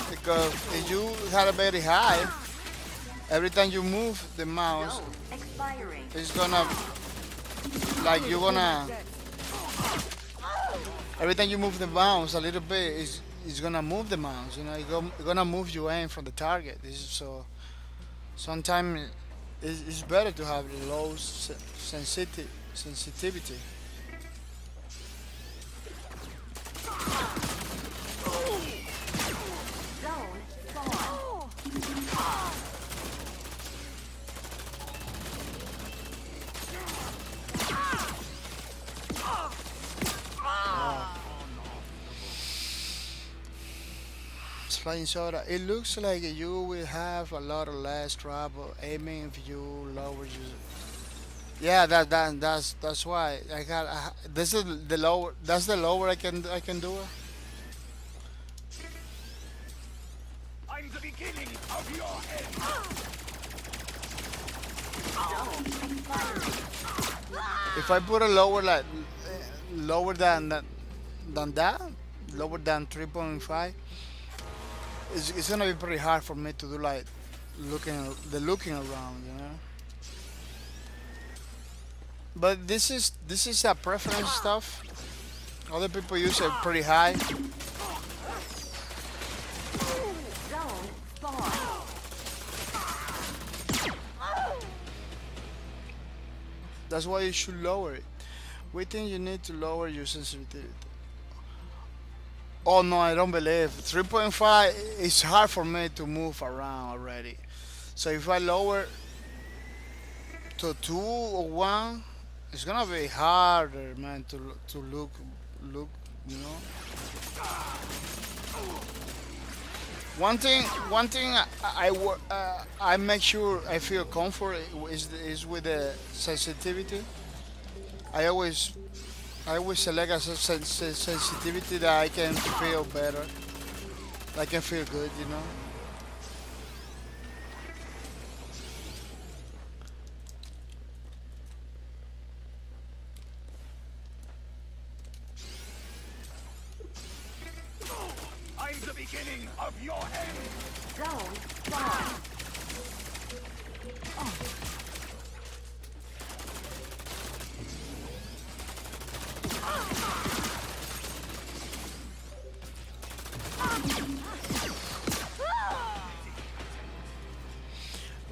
[SPEAKER 1] Because if you had a very high, every time you move the mouse,
[SPEAKER 2] Zone expiring.
[SPEAKER 1] it's gonna like you're gonna every time you move the mouse a little bit, it's gonna move the mouse. You know, it's gonna move your aim from the target. So sometimes it's better to have low sensitivity.
[SPEAKER 2] Zone spawned.
[SPEAKER 1] Flying soda. It looks like you will have a lot of less trouble aiming if you lower your. Yeah, that's why I got. This is the lower. That's the lower I can do it.
[SPEAKER 4] I'm the beginning of your end.
[SPEAKER 2] Zone expiring.
[SPEAKER 1] If I put a lower like lower than that, lower than 3.5, it's gonna be pretty hard for me to do like looking around, you know. But this is a preference stuff. Other people use it pretty high.
[SPEAKER 2] Zone spawned.
[SPEAKER 1] That's why you should lower it. We think you need to lower your sensitivity. Oh no, I don't believe 3.5. It's hard for me to move around already. So if I lower to 2 or 1, it's gonna be harder, man, to look, you know. One thing I make sure I feel comfort is with the sensitivity. I always I always select a sensitivity that I can feel better. I can feel good, you know.
[SPEAKER 4] I'm the beginning of your end.
[SPEAKER 2] Zone spawned.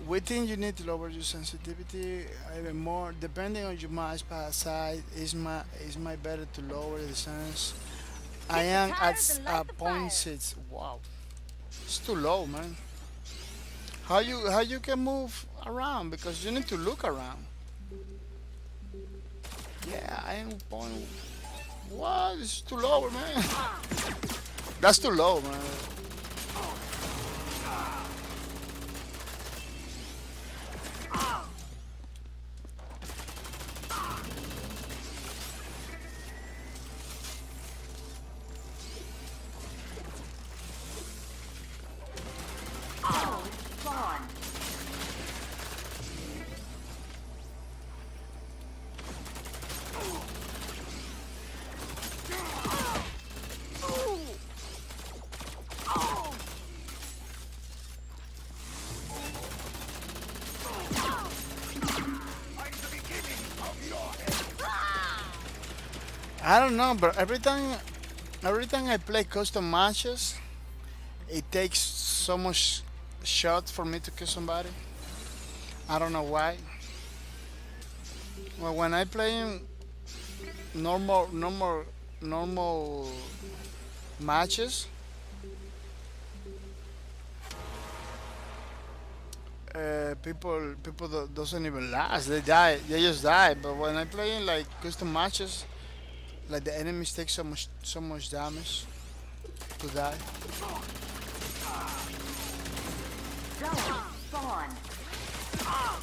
[SPEAKER 1] We think you need to lower your sensitivity even more. Depending on your mouse pad size, is my better to lower the sense. I
[SPEAKER 3] Kick the
[SPEAKER 1] am at
[SPEAKER 3] tires and light the
[SPEAKER 1] point
[SPEAKER 3] fire.
[SPEAKER 1] 6. Wow, it's too low, man. How you can move around because you need to look around. Yeah, I am point. What? It's too low, man. That's too low, man.
[SPEAKER 2] Zone spawned.
[SPEAKER 1] I don't know, but every time I play custom matches, it takes so much shot for me to kill somebody. I don't know why. Well, when I play in normal matches, people doesn't even last. They die. They just die. But when I play in like custom matches, like the enemies take so much damage to die.
[SPEAKER 2] Zone spawn.
[SPEAKER 1] Ah!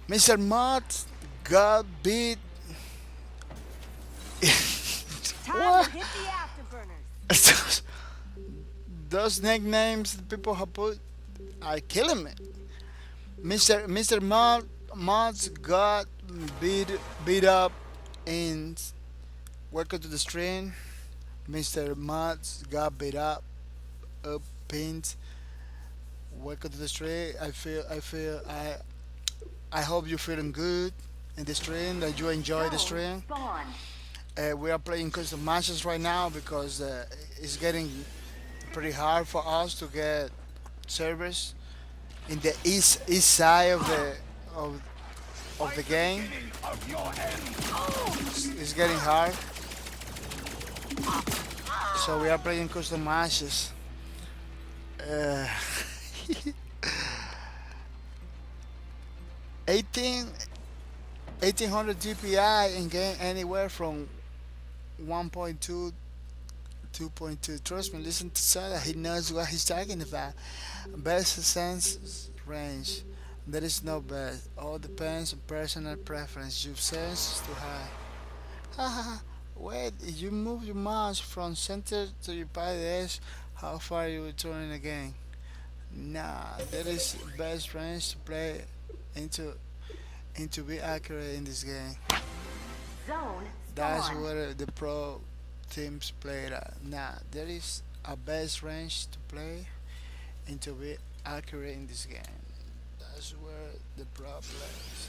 [SPEAKER 1] Mr. Mott got beat.
[SPEAKER 5] Time to hit the afterburners.
[SPEAKER 1] Those nicknames that people have put are killing me. Mr. Mods got beat up in Welcome to the Stream. Mr. Mods got beat up pinned. Welcome to the stream. I hope you're feeling good in the stream, that you enjoy the
[SPEAKER 2] Zone
[SPEAKER 1] stream.
[SPEAKER 2] spawn.
[SPEAKER 1] We are playing custom matches right now because it's getting pretty hard for us to get servers in the east side of of the game.
[SPEAKER 4] Beginning of your end.
[SPEAKER 1] It's getting hard, so we are playing custom matches. Uh, 18 1800 GPI in game anywhere from 1.2 2.2. Trust me, listen to Sada. He knows what he's talking about. Best sense range. There is no best. All depends on personal preference. Your sense is too high. Haha. Wait, if you move your mouse from center to your body edge, how far you will turn again? Nah, that is best range to play into into be accurate in this game.
[SPEAKER 2] Zone
[SPEAKER 1] That's
[SPEAKER 2] spawn.
[SPEAKER 1] where the pro teams play it at. Nah, there is a best range to play and to be accurate in this game. That's where the pro plays.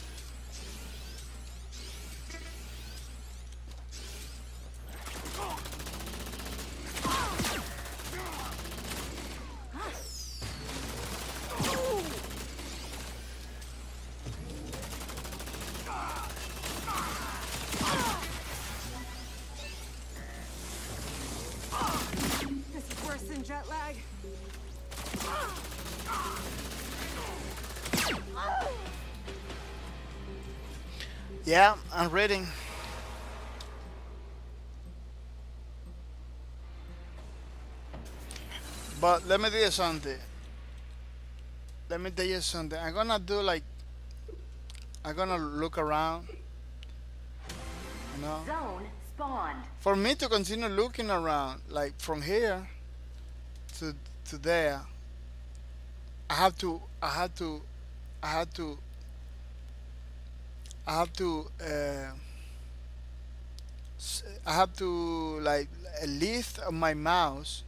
[SPEAKER 5] This is worse than jet lag.
[SPEAKER 1] Yeah, I'm reading. But let me tell you something. Let me tell you something. I'm gonna do like I'm gonna look around, you know.
[SPEAKER 2] Zone spawned.
[SPEAKER 1] For me to continue looking around, like from here to there, I have to I have to I have to I have to I have to like lift my mouse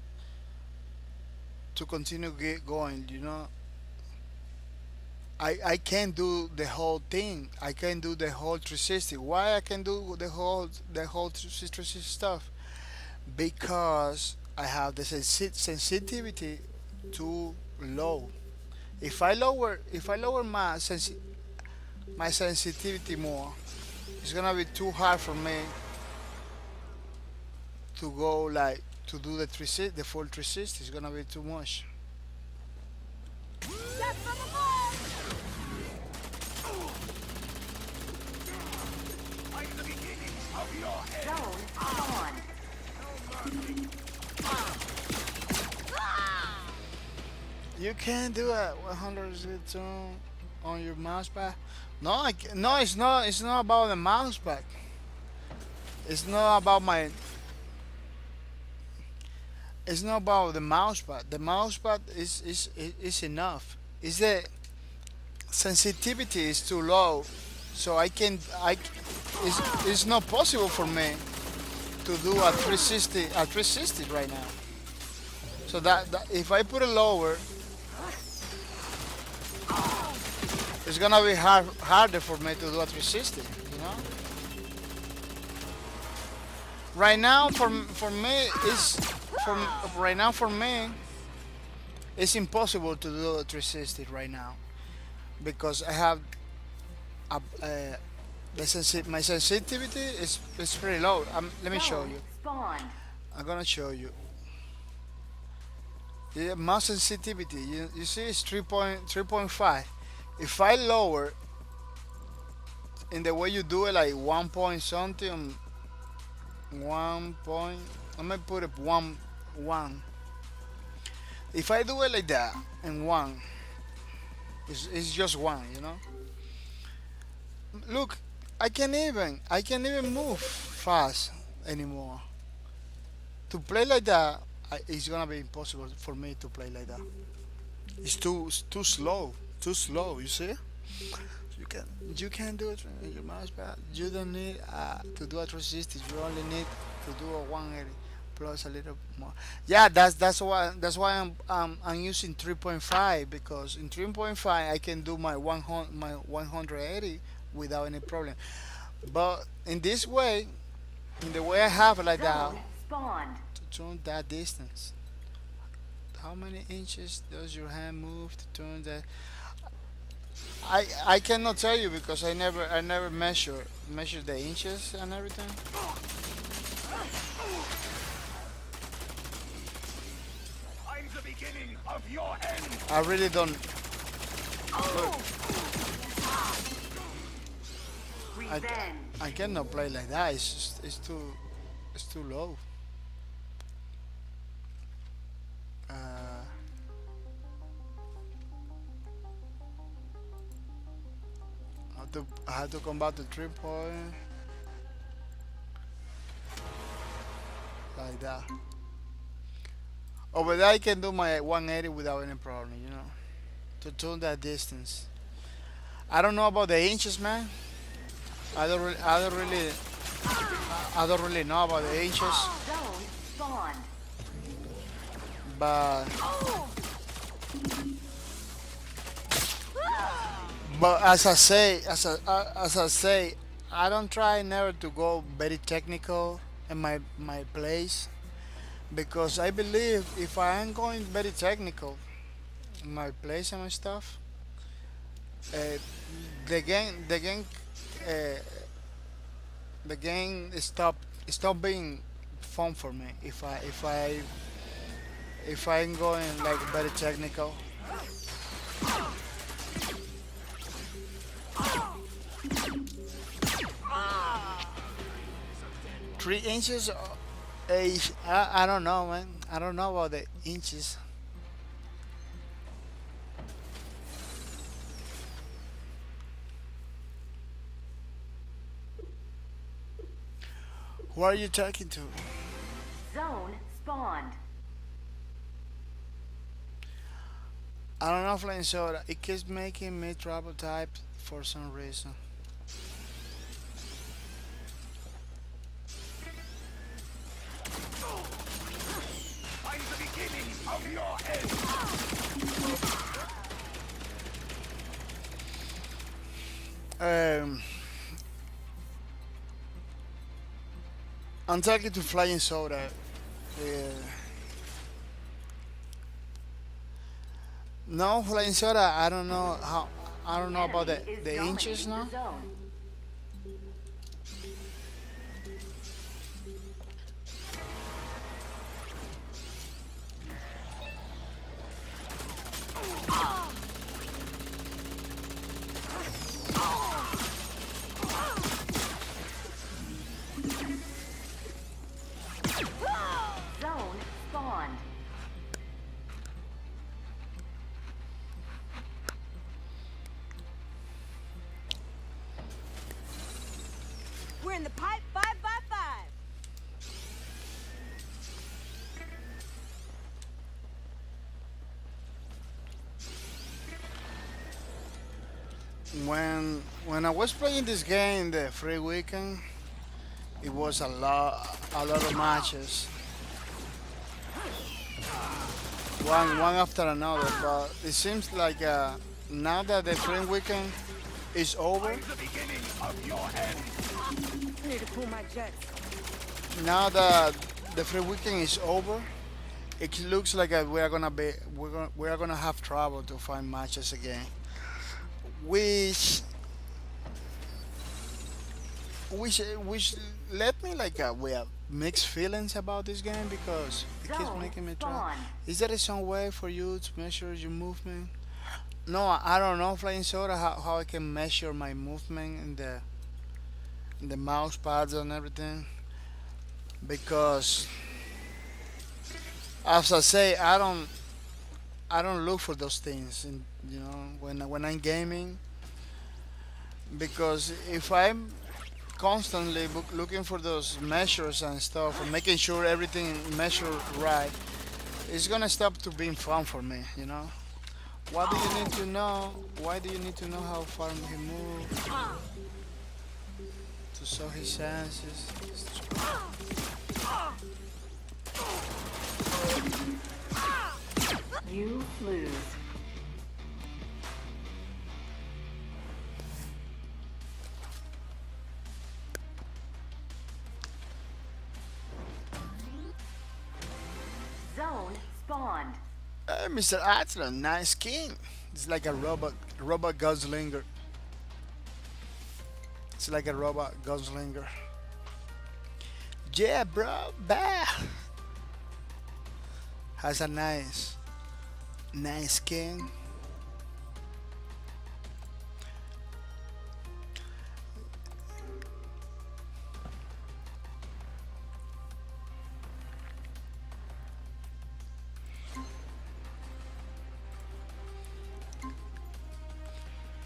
[SPEAKER 1] to continue going, you know. I can't do the whole thing. I can't do the whole 360. Why I can do the whole 360 stuff? Because I have the sensitivity too low. If I lower my sensitivity more, it's gonna be too hard for me to go like to do the 360, the full 360. It's gonna be too much.
[SPEAKER 4] I'm the beginning of your end.
[SPEAKER 2] Zone spawned.
[SPEAKER 1] You can't do a 100 zoom on your mouse pad. No, no, it's not. It's not about the mouse pad. It's not about my. It's not about the mouse pad. The mouse pad is enough. It's the sensitivity is too low, so it's not possible for me to do a 360 right now. So that if I put it lower, it's gonna be harder for me to do a 360. You know. Right now, for me, right now for me, it's impossible to do a 360 right now because I have my sensitivity is pretty low. Let me show
[SPEAKER 2] Zone
[SPEAKER 1] you.
[SPEAKER 2] spawned.
[SPEAKER 1] I'm gonna show you. Yeah, mouse sensitivity. You see, it's 3.5. If I lower in the way you do it, like 1 point something, 1 point. I'm gonna put it 1. If I do it like that and 1, it's just 1. You know. Look, I can't even move fast anymore. To play like that, it's gonna be impossible for me to play like that. It's too slow, too slow. You see? You can do it with your mouse pad. You don't need to do a 360. You only need to do a 180 plus a little more. Yeah, that's why I'm using 3.5 because in 3.5 I can do my 180 without any problem. But in this way, in the way I have it like that,
[SPEAKER 2] Zone spawned.
[SPEAKER 1] to turn that distance. How many inches does your hand move to turn that? I cannot tell you because I never measure the inches and everything.
[SPEAKER 4] I'm the beginning of your end.
[SPEAKER 1] I really don't.
[SPEAKER 2] Revenge.
[SPEAKER 1] I cannot play like that. It's too low. Uh, I have to come back to 3 point like that. Over there I can do my 180 without any problem, you know, to turn that distance. I don't know about the inches, man. I don't really know about the inches,
[SPEAKER 2] Zone spawned.
[SPEAKER 1] but as I say, I don't try never to go very technical in my place because I believe if I am going very technical in my place and my stuff, uh, uh, the game stop being fun for me if I'm going like very technical. 3 inches? I don't know, man. I don't know about the inches. Who are you talking to?
[SPEAKER 2] Zone spawned.
[SPEAKER 1] I don't know, Flame Soda. It keeps making me trouble type for some reason.
[SPEAKER 4] I'm the beginning of your end.
[SPEAKER 1] I'm talking to Flying Soda. No, Flying Soda. I don't know how. I don't know about
[SPEAKER 2] Enemy is
[SPEAKER 1] the inches
[SPEAKER 2] dominating
[SPEAKER 1] now.
[SPEAKER 2] the zone. Zone spawned.
[SPEAKER 5] We're in the pipe 5 by 5.
[SPEAKER 1] when I was playing this game the free weekend, it was a lot of matches, one after another. But it seems like now that the free weekend is over,
[SPEAKER 4] I'm the beginning of your end.
[SPEAKER 5] I need to cool my jets.
[SPEAKER 1] now that the free weekend is over, it looks like we are gonna have trouble to find matches again, which which let me like we have mixed feelings about this game because it keeps
[SPEAKER 2] Zone
[SPEAKER 1] making me try.
[SPEAKER 2] spawn.
[SPEAKER 1] Is there some way for you to measure your movement? No, I don't know, Flying Soda, how I can measure my movement in the mouse pads and everything because, as I say, I don't look for those things, when I'm gaming because if I'm constantly looking for those measures and stuff and making sure everything measured right, it's gonna stop to being fun for me. What do you need to know? Why do you need to know how far he moved to show his senses?
[SPEAKER 2] You lose. Zone spawned.
[SPEAKER 1] Hey, Mr. Atlan, nice skin. It's like a robot gunslinger. It's like a robot gunslinger. Yeah, bro, bah. Has a nice skin.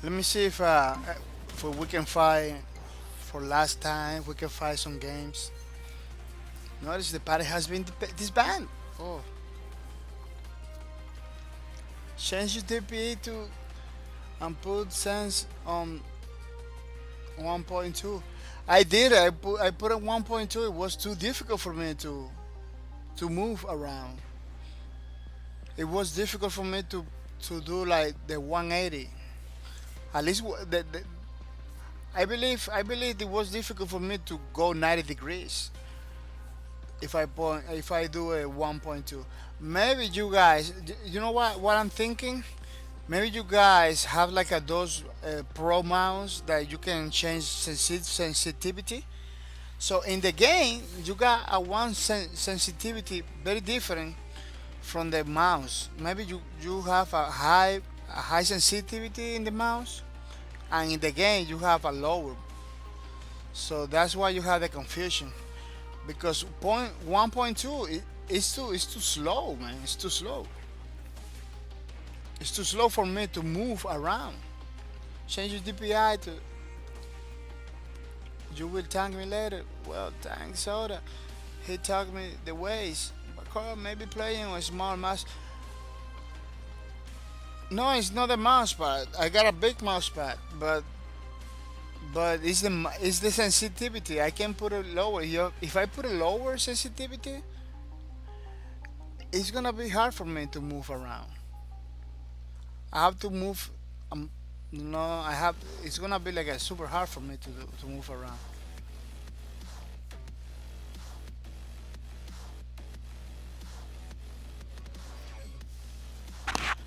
[SPEAKER 1] Let me see if we can find for last time. We can find some games. Notice the party has been disbanded. Oh, change your DPI to and put sense on 1.2. I did. I put it 1.2. It was too difficult for me to move around. It was difficult for me to do like the 180. At least I believe it was difficult for me to go 90 degrees if I do a 1.2. Maybe you guys, you know what I'm thinking? Maybe you guys have like those pro mouse that you can change sensitivity. So in the game, you got a one sensitivity very different from the mouse. Maybe you have a high sensitivity in the mouse, and in the game you have a lower. So that's why you have the confusion. Because point 1.2 is too slow, man. It's too slow. It's too slow for me to move around. Change your DPI to. You will thank me later. Well, thanks, Soda. He taught me the ways. But maybe playing with small mouse. No, it's not a mouse pad. I got a big mouse pad, but it's the sensitivity. I can put it lower. If I put a lower sensitivity, it's gonna be hard for me to move around. I have to move. No, I have. It's gonna be like a super hard for me to move around.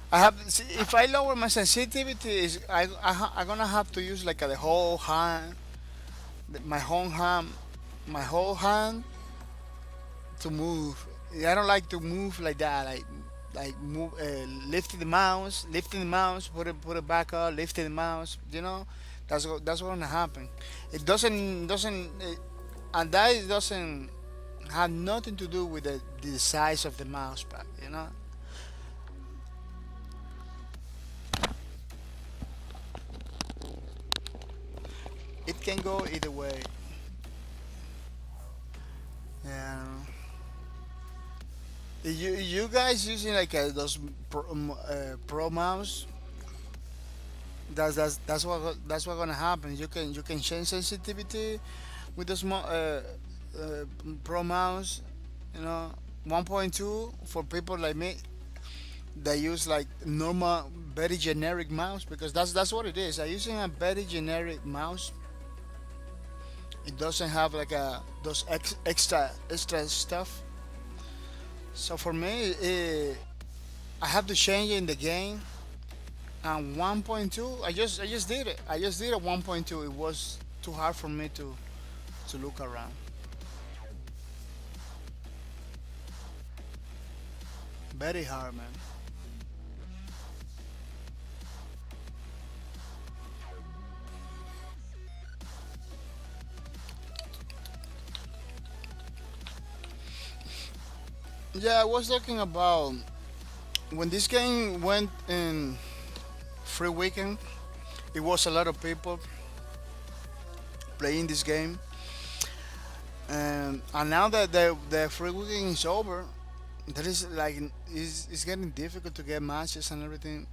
[SPEAKER 1] I have. See, if I lower my sensitivity, is I'm gonna have to use like the whole hand, my whole hand to move. I don't like to move like that. Like move, lifting the mouse, put it back up, lifting the mouse. That's what's gonna happen. It doesn't, and that doesn't have nothing to do with the size of the mouse pad. It can go either way. Yeah. You guys using like those pro mouse? That's what gonna happen. You can change sensitivity with the small Pro mouse, you know, 1.2 for people like me that use like normal, very generic mouse because that's what it is. I using a very generic mouse. It doesn't have like those extra stuff. So for me, I have to change it in the game. And 1.2, I just did it. I just did a 1.2. It was too hard for me to look around. Very hard, man. Yeah, I was talking about when this game went in free weekend. It was a lot of people playing this game, and now that the free weekend is over, there is like it's getting difficult to get matches and everything.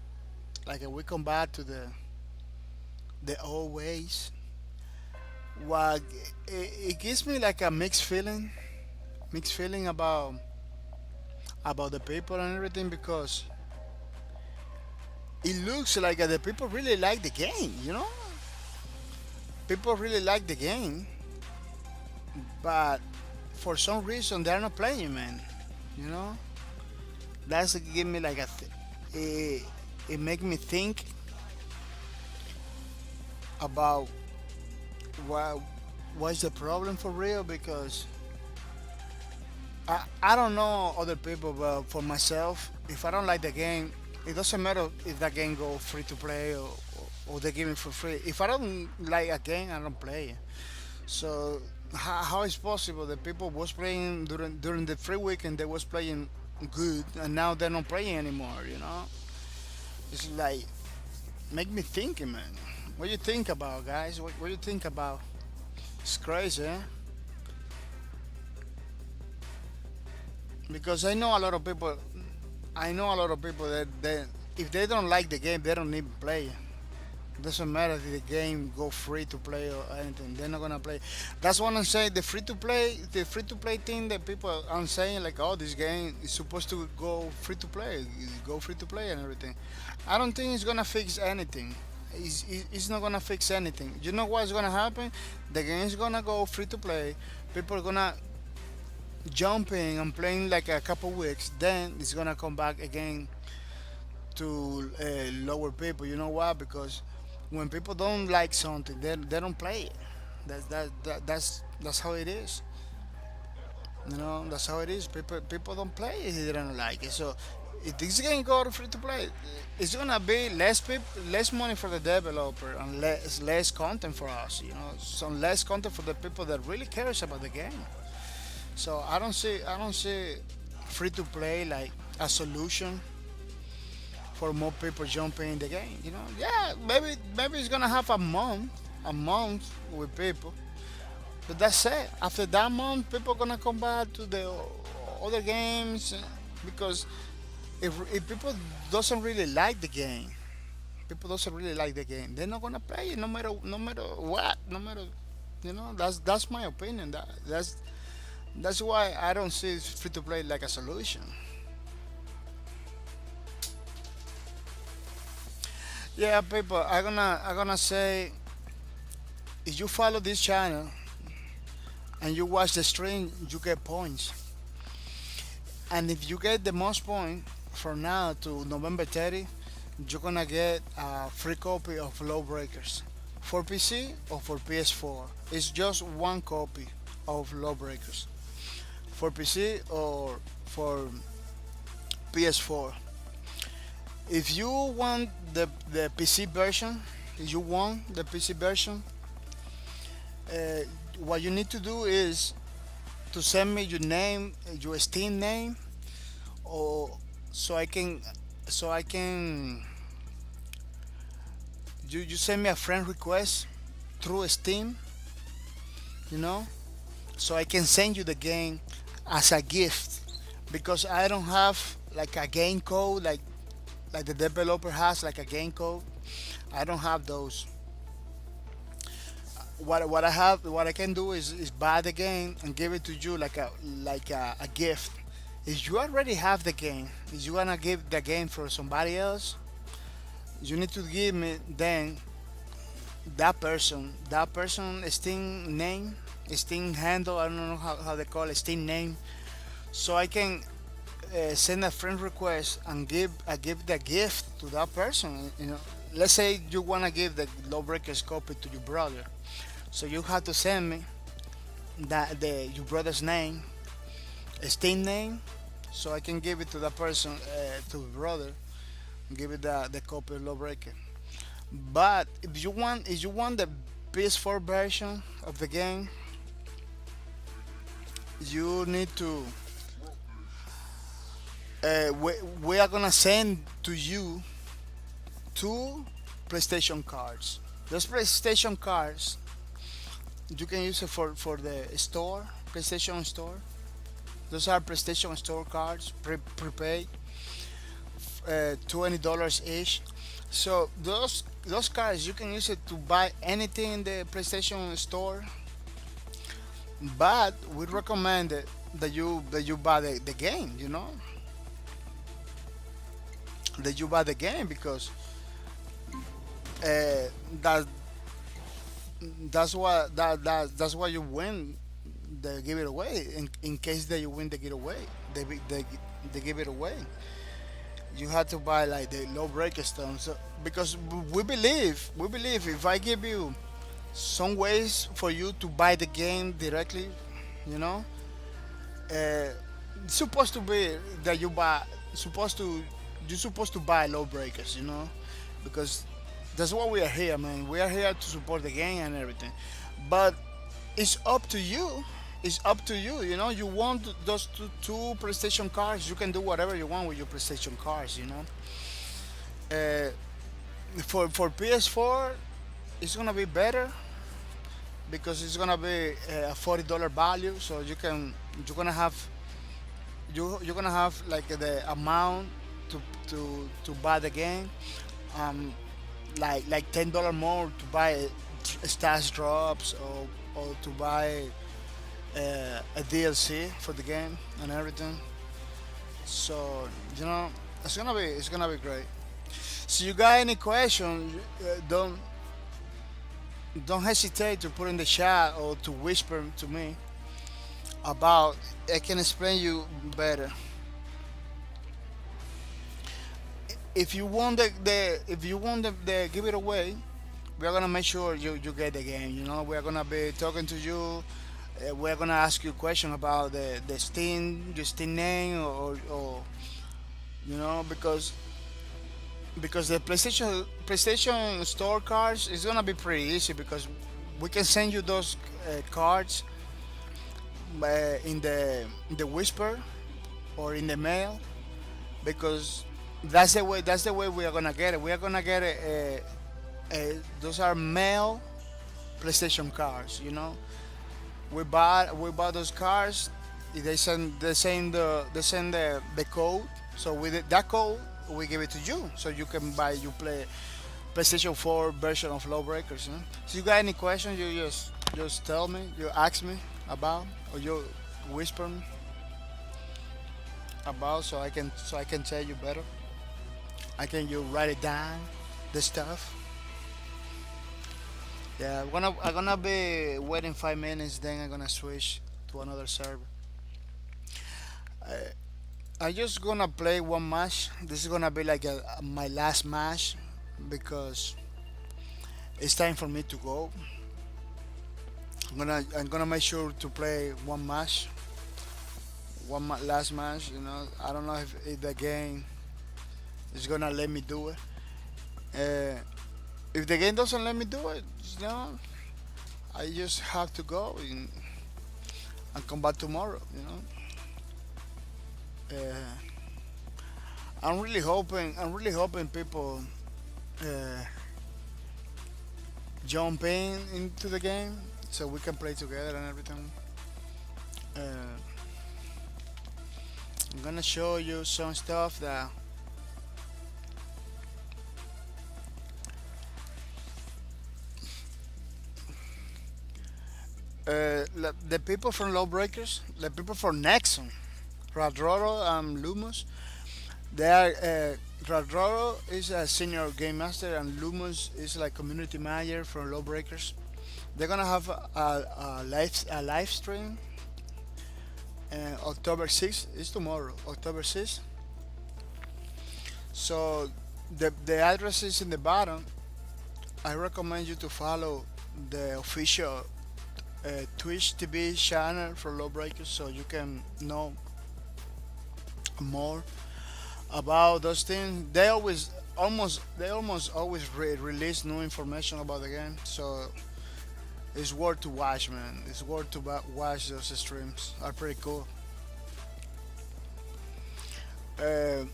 [SPEAKER 1] Like we come back to the old ways. What it gives me like a mixed feeling about the people and everything because it looks like the people really like the game. People really like the game, but for some reason they're not playing, man. You know, that's give me like it make me think about what what's the problem for real because I don't know other people, but for myself, if I don't like the game, it doesn't matter if that game go free to play or they give it for free. If I don't like a game, I don't play it. So how is possible that people was playing during the free weekend they was playing good and now they're not playing anymore? It's like make me thinking, man. What you think about, guys? What you think about? It's crazy, eh? Because I know a lot of people. I know a lot of people that if they don't like the game, they don't even play. Doesn't matter if the game go free to play or anything. They're not gonna play. That's what I'm saying. The free to play thing that people are saying like, oh, this game is supposed to go free to play, go free to play and everything. I don't think it's gonna fix anything. It's not gonna fix anything. You know what's gonna happen? The game is gonna go free to play. People are gonna jumping and playing like a couple weeks, then it's gonna come back again to lower people. You know why? Because when people don't like something, they don't play it. That's how it is. That's how it is. People don't play it if they don't like it. So if this game go to free to play, it's gonna be less money for the developer and less content for us. Some less content for the people that really cares about the game. So I don't see free to play like a solution for more people jumping in the game. Yeah, maybe it's gonna have a month with people, but that's it. After that month, people gonna come back to the other games because if people doesn't really like the game, they're not gonna play it no matter what, no matter. That's my opinion. That's why I don't see free to play like a solution. Yeah, people, I'm gonna say if you follow this channel and you watch the stream, you get points. And if you get the most point from now to November 30, you're gonna get a free copy of Lawbreakers for PC or for PS4. It's just one copy of Lawbreakers for PC or for PS4. If you want the PC version, if you want the PC version, what you need to do is to send me your name, your Steam name, or so I can you send me a friend request through Steam, you know, so I can send you the game as a gift because I don't have like a game code like the developer has like a game code. I don't have those. What I can do is buy the game and give it to you like a gift. If you already have the game, if you wanna give the game for somebody else, you need to give me then that person Steam name, Steam handle. I don't know how they call it, Steam name, so I can send a friend request and give the gift to that person. Let's say you wanna give the Lawbreakers copy to your brother, so you have to send me the your brother's name, Steam name, so I can give it to that person, to the brother, give it the copy of Lawbreaker. But if you want the PS4 version of the game, you need to. We are gonna send to you two PlayStation cards. Those PlayStation cards you can use it for the store, PlayStation Store. Those are PlayStation Store cards, prepaid, $20 each. So those cards you can use it to buy anything in the PlayStation Store. But we recommend that you buy the game. That you buy the game because uh, that that's why you win the give it away. In case that you win the giveaway, they give it away. You have to buy like the low breaker stone. So because we believe if I give you some ways for you to buy the game directly, you know, uh, it's supposed to be that you're supposed to buy low breakers, because that's why we are here, man. We are here to support the game and everything. But it's up to you. It's up to you. You want those two PlayStation cards. You can do whatever you want with your PlayStation cards. Uh, for PS4, it's gonna be better because it's gonna be a $40 value. So you're gonna have you're gonna have like the amount to buy the game. Um, like $10 more to buy stash drops or to buy a DLC for the game and everything. So it's gonna be great. So you got any question? Don't hesitate to put in the chat or to whisper to me about. I can explain you better. If you want the give it away, we are gonna make sure you get the game. We are gonna be talking to you. We're gonna ask you a question about the Steam, your Steam name, or because the PlayStation Store cards is gonna be pretty easy because we can send you those cards in the whisper or in the mail because that's the way we are gonna get it. We are gonna get it. Those are mail PlayStation cards. We buy those cards. They send the code. So with that code, we give it to you, so you can play PlayStation 4 version of Lawbreakers. So you got any questions? You just tell me. You ask me about, or you whisper me about, so I can tell you better. You write it down, the stuff. Yeah, I'm gonna be waiting 5 minutes. Then I'm gonna switch to another server. I just gonna play one match. This is gonna be like my last match because it's time for me to go. I'm gonna make sure to play one match, last match. I don't know if the game is gonna let me do it. Uh, if the game doesn't let me do it, you know, I just have to go and come back tomorrow. I'm really hoping. People uh, jump into the game so we can play together and everything. Uh, I'm gonna show you some stuff that The people from Lawbreakers, the people from Nexon, Radroro and Lumos, they are. Radroro is a senior game master, and Lumos is like community manager for Lawbreakers. They're gonna have a live stream. October 6th is tomorrow. October 6th. So the address is in the bottom. I recommend you to follow the official Twitch TV channel for Lawbreakers so you can know more about those things. They almost always release new information about the game, so it's worth to watch, man. It's worth to watch those streams. Are pretty cool. Uh,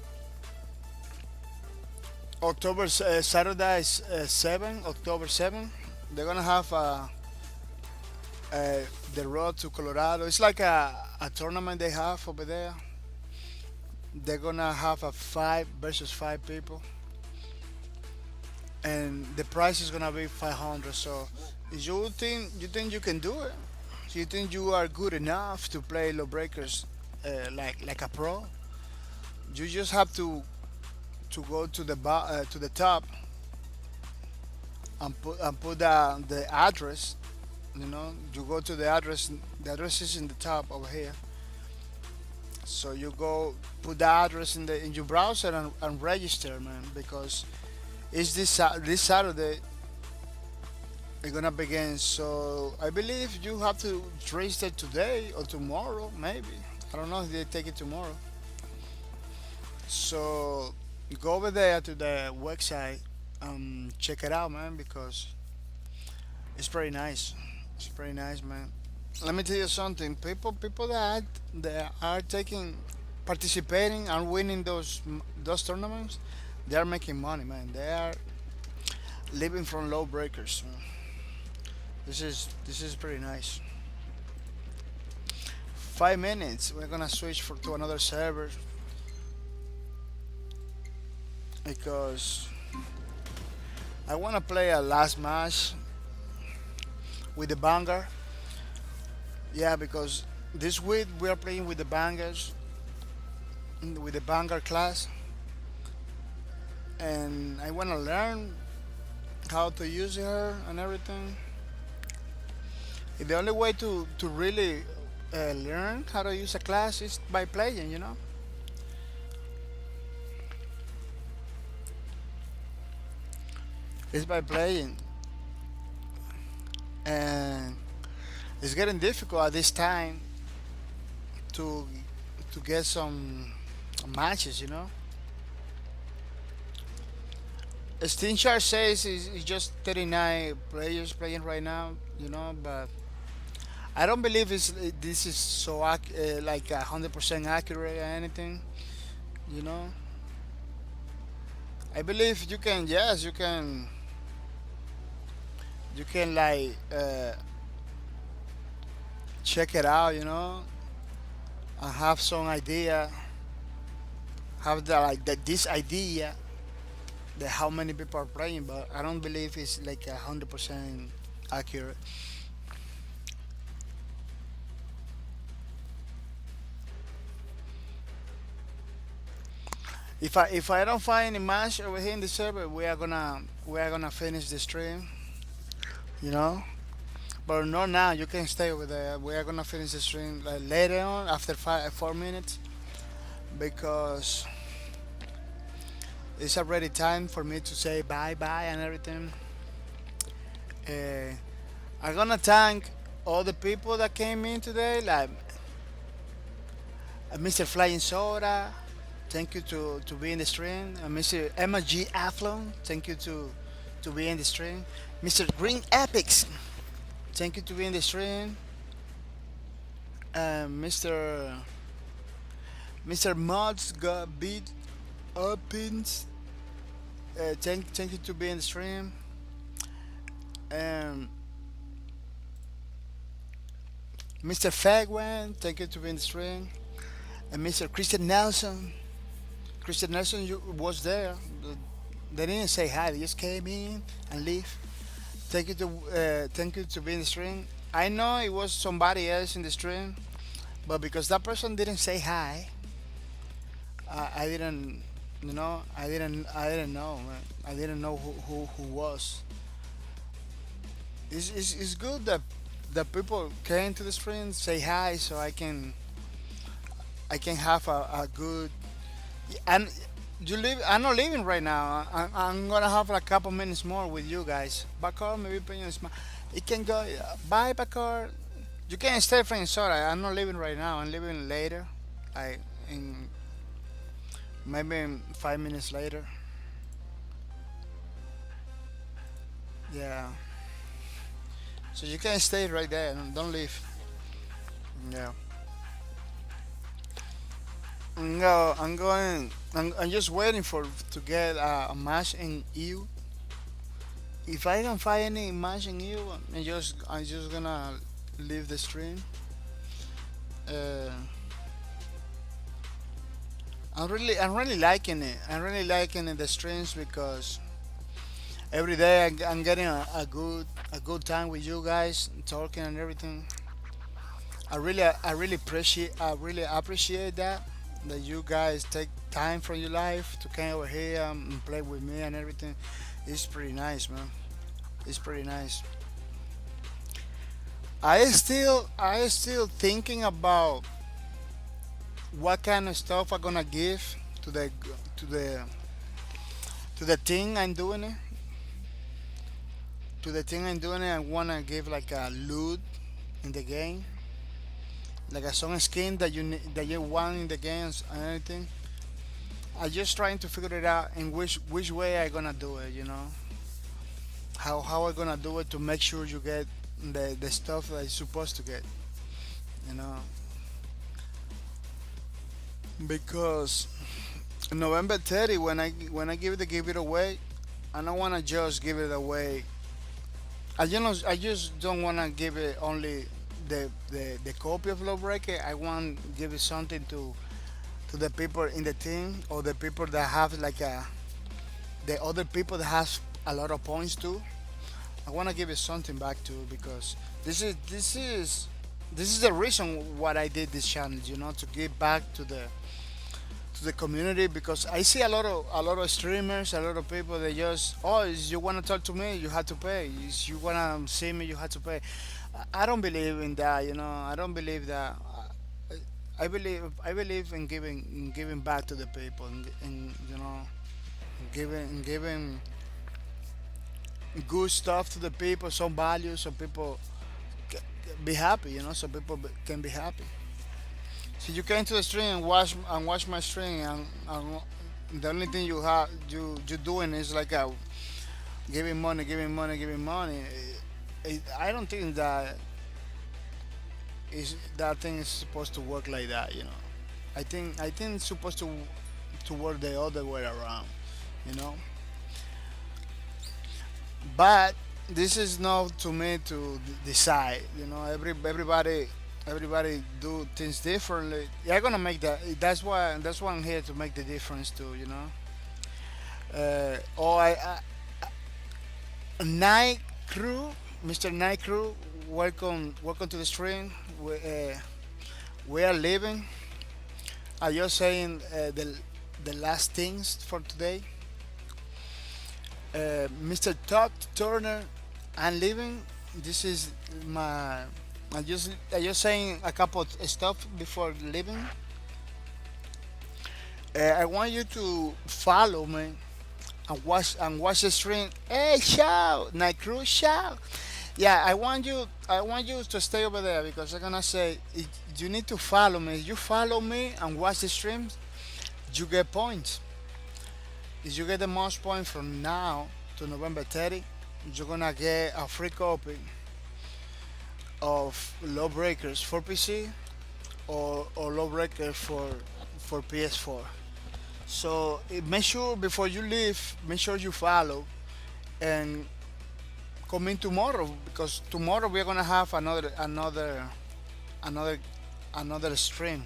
[SPEAKER 1] Saturday is 7, October 7. They're gonna have the road to Colorado. It's like a tournament they have over there. They're gonna have a 5 versus 5 people, and the price is gonna be 500. So, if you think you can do it? You think you are good enough to play Lawbreakers like a pro? You just have to go to the top and put the address. You go to the address. The address is in the top over here. So you go put the address in your browser and register, man, because it's this Saturday it's gonna begin. So I believe you have to register today or tomorrow, maybe. I don't know if they take it tomorrow. So go over there to the website and check it out, man, because it's pretty nice. It's pretty nice, man. Let me tell you something. People that are taking, participating and winning those tournaments, they are making money, man. They are living from Lawbreakers. This is pretty nice. 5 minutes. We're gonna switch to another server because I wanna play a last match with the Vanguard. Yeah, because this week we are playing with the Vanguards, with the Vanguard class, and I wanna learn how to use her and everything. The only way to really learn how to use a class is by playing. It's by playing, and it's getting difficult at this time to get some matches. Steam chart says it's just 39 players playing right now, but I don't believe this is so like 100% accurate or anything. You know, I believe you can. Yes, you can. You can like check it out. And have some idea. Have this idea that how many people are playing, but I don't believe it's like 100% accurate. If I don't find any match over here in the server, we are gonna finish the stream, you know. But not now. You can stay over there. We are gonna finish the stream like later on after 4 minutes because it's already time for me to say bye bye and everything. Uh, I'm gonna thank all the people that came in today, like Mr. Flying Soda. Thank you to be in the stream. Mr. Emma G. Athlon. Thank you to be in the stream. Mr. Green Epics. Thank you to be in the stream. Mr. Mods got beat upins. Thank you to be in the stream. Um, Mr. Fagwan, thank you to be in the stream. And Mr. Christian Nelson. Christian Nelson you was there. They didn't say hi. They just came in and leave. Thank you to be in the stream. I know it was somebody else in the stream, but because that person didn't say hi, I didn't, I didn't know, man. I didn't know who was. It's good that people came to the stream, say hi, so I can have a good. And you live. I'm not leaving right now. I'm gonna have a couple minutes more with you guys. Bacor, maybe opinion smile. It can go. Bye, Bacor. You can stay from Minnesota. I'm not leaving right now. I'm leaving later. I in maybe in 5 minutes later. Yeah. So you can stay right there. Don't leave. Yeah. No, I'm going. I'm just waiting for to get a match in EU. If I don't find any match in EU, I'm just gonna leave the stream. Uh, I'm really liking it. I'm really liking it, the streams because every day I'm getting a good time with you guys, talking and everything. I really appreciate that you guys take time from your life to come over here and play with me and everything. It's pretty nice, man. It's pretty nice. I still thinking about what kind of stuff I'm gonna give to to the to the thing I'm doing it. To the thing I'm doing it, I wanna give like a loot in the game, like a some skin that you want in the games and anything. I just trying to figure it out in which way I gonna do it. How I gonna do it to make sure you get the stuff that you're supposed to get. You know, because November 30, when I give it away, I don't wanna just give it away. I just don't wanna give it only the copy of Lawbreaker. I want to give it something to the people in the team or the people that have like the other people that has a lot of points too. I want to give it something back to because this is the reason what I did this challenge. To give back to the community because I see a lot of streamers, a lot of people. They just, oh, if you want to talk to me, you have to pay. If you want to see me, you have to pay. I don't believe in that. I don't believe that. I believe in giving back to the people and giving good stuff to the people, some value, so people be happy. So people can be happy. So you came to the stream and watch my stream, and the only thing you doing is like giving money, giving money, giving money. I don't think that thing is supposed to work like that. I think it's supposed to work the other way around. You know, but this is not to me to decide. Everybody do things differently. You're gonna make that. That's why I'm here to make the difference too. Oh, Night Crew, Mr. Night Crew, welcome to the stream. We are leaving. Are you saying the last things for today? Mr. Todd Turner, I'm leaving. This is my. I just saying a couple of stuff before leaving. I want you to follow me and watch the stream. Hey, shout, Night Crew, shout. Yeah, I want you to stay over there because I'm gonna say you need to follow me. If you follow me and watch the streams, you get points. If you get the most points from now to November 30, you're gonna get a free copy of Lawbreakers for PC or Lawbreakers for PS4. So make sure before you leave, make sure you follow and come in tomorrow because tomorrow we're gonna have another another stream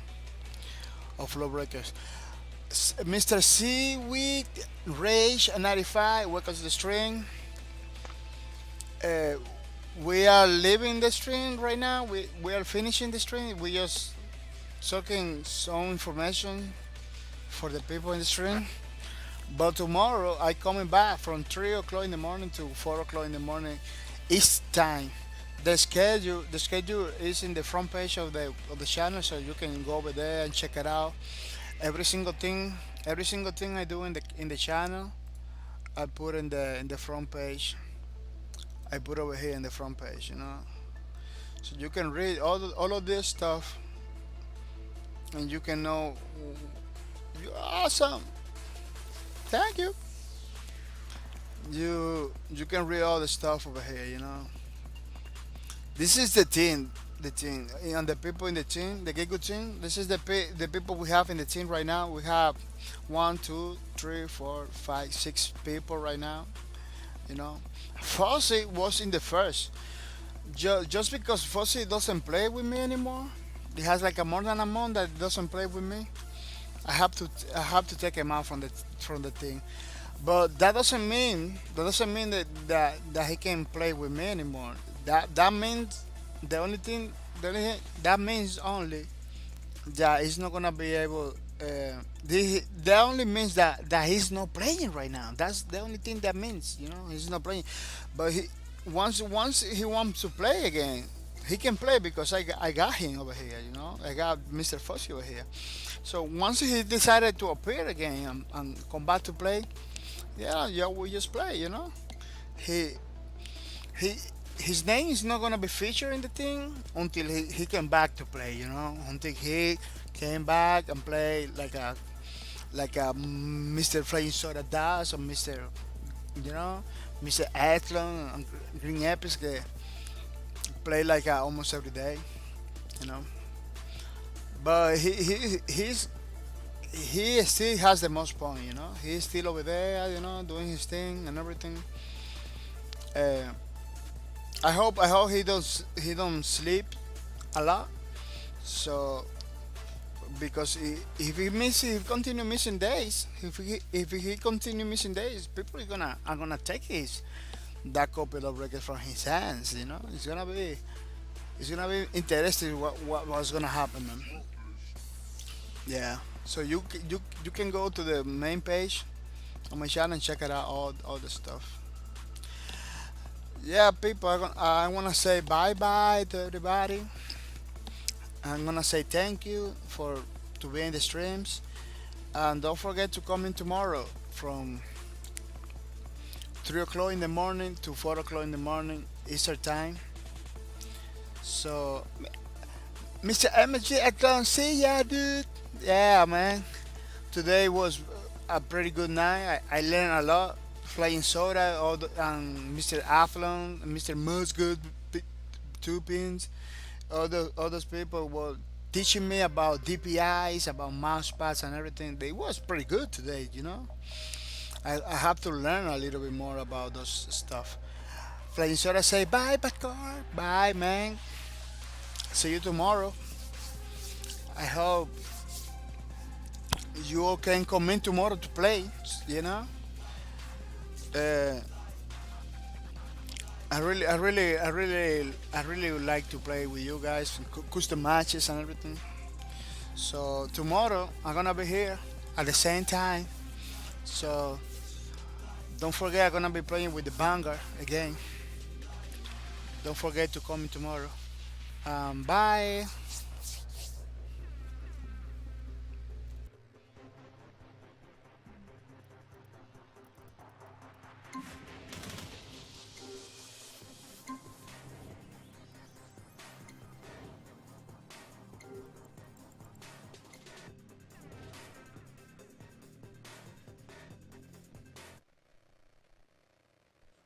[SPEAKER 1] of Lawbreakers. Mr. Seaweed Rage 95, welcome to the stream. Uh, we are leaving the stream right now. We are finishing the stream. We just talking some information for the people in the stream. But tomorrow I coming back from 3 o'clock in the morning to 4 o'clock in the morning, East time. The schedule is in the front page of the channel, so you can go over there and check it out. Every single thing, every single thing I do in the channel, I put in the front page. I put over here in the front page, so you can read all of this stuff, and you can know you're awesome. Thank you. You can read all the stuff over here. This is the team, and the people in the team, the Gigu team. This is the people we have in the team right now. We have one, two, three, four, five, 6 people right now. You know, Fossey was in the first. Just because Fossey doesn't play with me anymore, he has like a more than a month that doesn't play with me. I have to take him out from the team. But that doesn't mean that he can play with me anymore. That means that means only that he's not gonna be able. That only means that he's not playing right now. That's the only thing that means. He's not playing. But once he wants to play again, he can play because I got him over here. I got Mr. Fossey over here. So once he decided to appear again and come back to play, yeah, we just play. He he his name is not gonna be featured in the thing until he came back to play. Until he came back and play like a Mr. Flying Soda does, or you know Mr. Athlon and Green Epics que play like almost every day. You know, but he still has the most point. He's still over there. Doing his thing and everything. Uh, I hope he don't sleep a lot. So because if he continue missing days, if he continue missing days, people are gonna take his that copy of record from his hands. It's gonna be interesting what's gonna happen, man. Yeah. So you can go to the main page on my channel and check it out all the stuff. Yeah, people, I wanna say bye bye to everybody. I'm gonna say thank you to be in the streams, and don't forget to come in tomorrow from 3 o'clock in the morning to 4 o'clock in the morning Eastern time. So, Mr. MG, I don't see ya, dude. Yeah, man. Today was a pretty good night. I learned a lot. Flying Soda, and Mr. Athlon, and Mr. Musgood, 2 pins. All those people were teaching me about DPIs, about mouse pads and everything. They was pretty good today. I have to learn a little bit more about those stuff. Flying Soda say bye, bahcorp. Bye, man. See you tomorrow. I hope you all can come in tomorrow to play. You know. Uh, I really would like to play with you guys, custom matches and everything. So tomorrow I'm gonna be here at the same time. So don't forget I'm gonna be playing with the Vanguard again. Don't forget to come in tomorrow. Bye.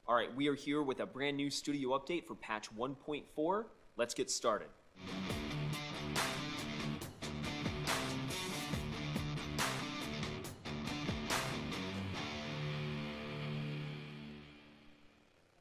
[SPEAKER 6] All right, we are here with a brand new studio update for patch 1.4. Let's get started.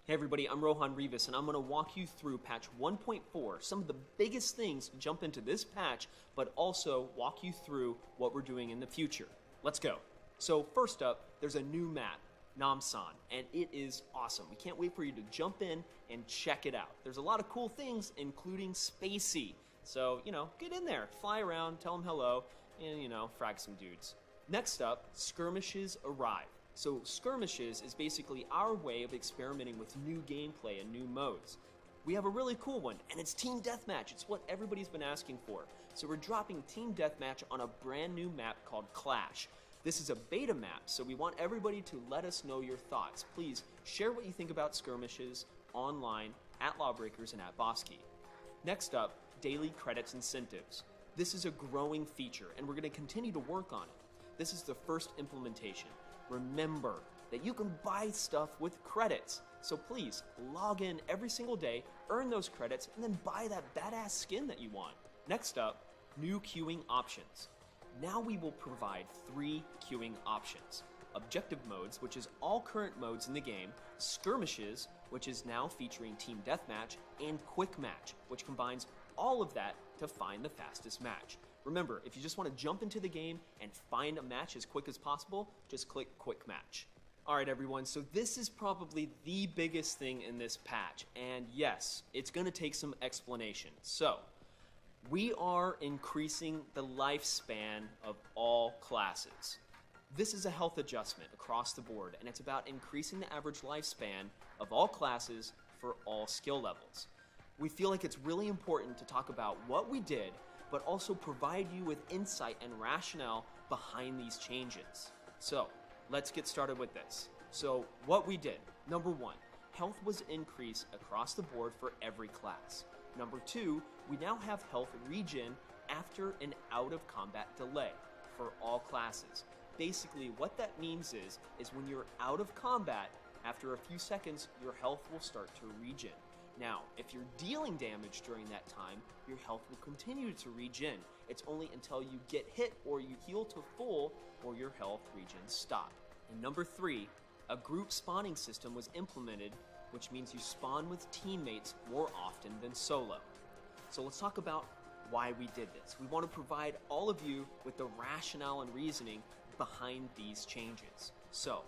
[SPEAKER 6] Hey everybody, I'm Rohan Rivas, and I'm going to walk you through patch 1.4, some of the biggest things to jump into this patch, but also walk you through what we're doing in the future. Let's go. So first up, there's a new map. Namsan, and it is awesome. We can't wait for you to jump in and check it out. There's a lot of cool things, including Spacey. So, get in there, fly around, tell them hello, and, frag some dudes. Next up, skirmishes arrive. So skirmishes is basically our way of experimenting with new gameplay and new modes. We have a really cool one, and it's Team Deathmatch. It's what everybody's been asking for. So we're dropping Team Deathmatch on a brand new map called Clash. This is a beta map, so we want everybody to let us know your thoughts. Please share what you think about skirmishes online at Lawbreakers and at Bosky. Next up, daily credits incentives. This is a growing feature, and we're going to continue to work on it. This is the first implementation. Remember that you can buy stuff with credits. So please log in every single day, earn those credits, and then buy that badass skin that you want. Next up, new queuing options. Now we will provide 3 queuing options. Objective modes, which is all current modes in the game, skirmishes, which is now featuring Team Deathmatch, and Quick Match, which combines all of that to find the fastest match. Remember, if you just want to jump into the game and find a match as quick as possible, just click Quick Match. Alright everyone, so this is probably the biggest thing in this patch, and yes, it's going to take some explanation. So, we are increasing the lifespan of all classes. This is a health adjustment across the board, and it's about increasing the average lifespan of all classes for all skill levels. We feel like it's really important to talk about what we did, but also provide you with insight and rationale behind these changes. So, let's get started with this. So, what we did. Number 1, health was increased across the board for every class. Number 2, we now have health regen after an out-of-combat delay for all classes. Basically, what that means is when you're out of combat, after a few seconds, your health will start to regen. Now, if you're dealing damage during that time, your health will continue to regen. It's only until you get hit or you heal to full or your health regens stop. And number 3, a group spawning system was implemented, which means you spawn with teammates more often than solo. So let's talk about why we did this. We want to provide all of you with the rationale and reasoning behind these changes. So,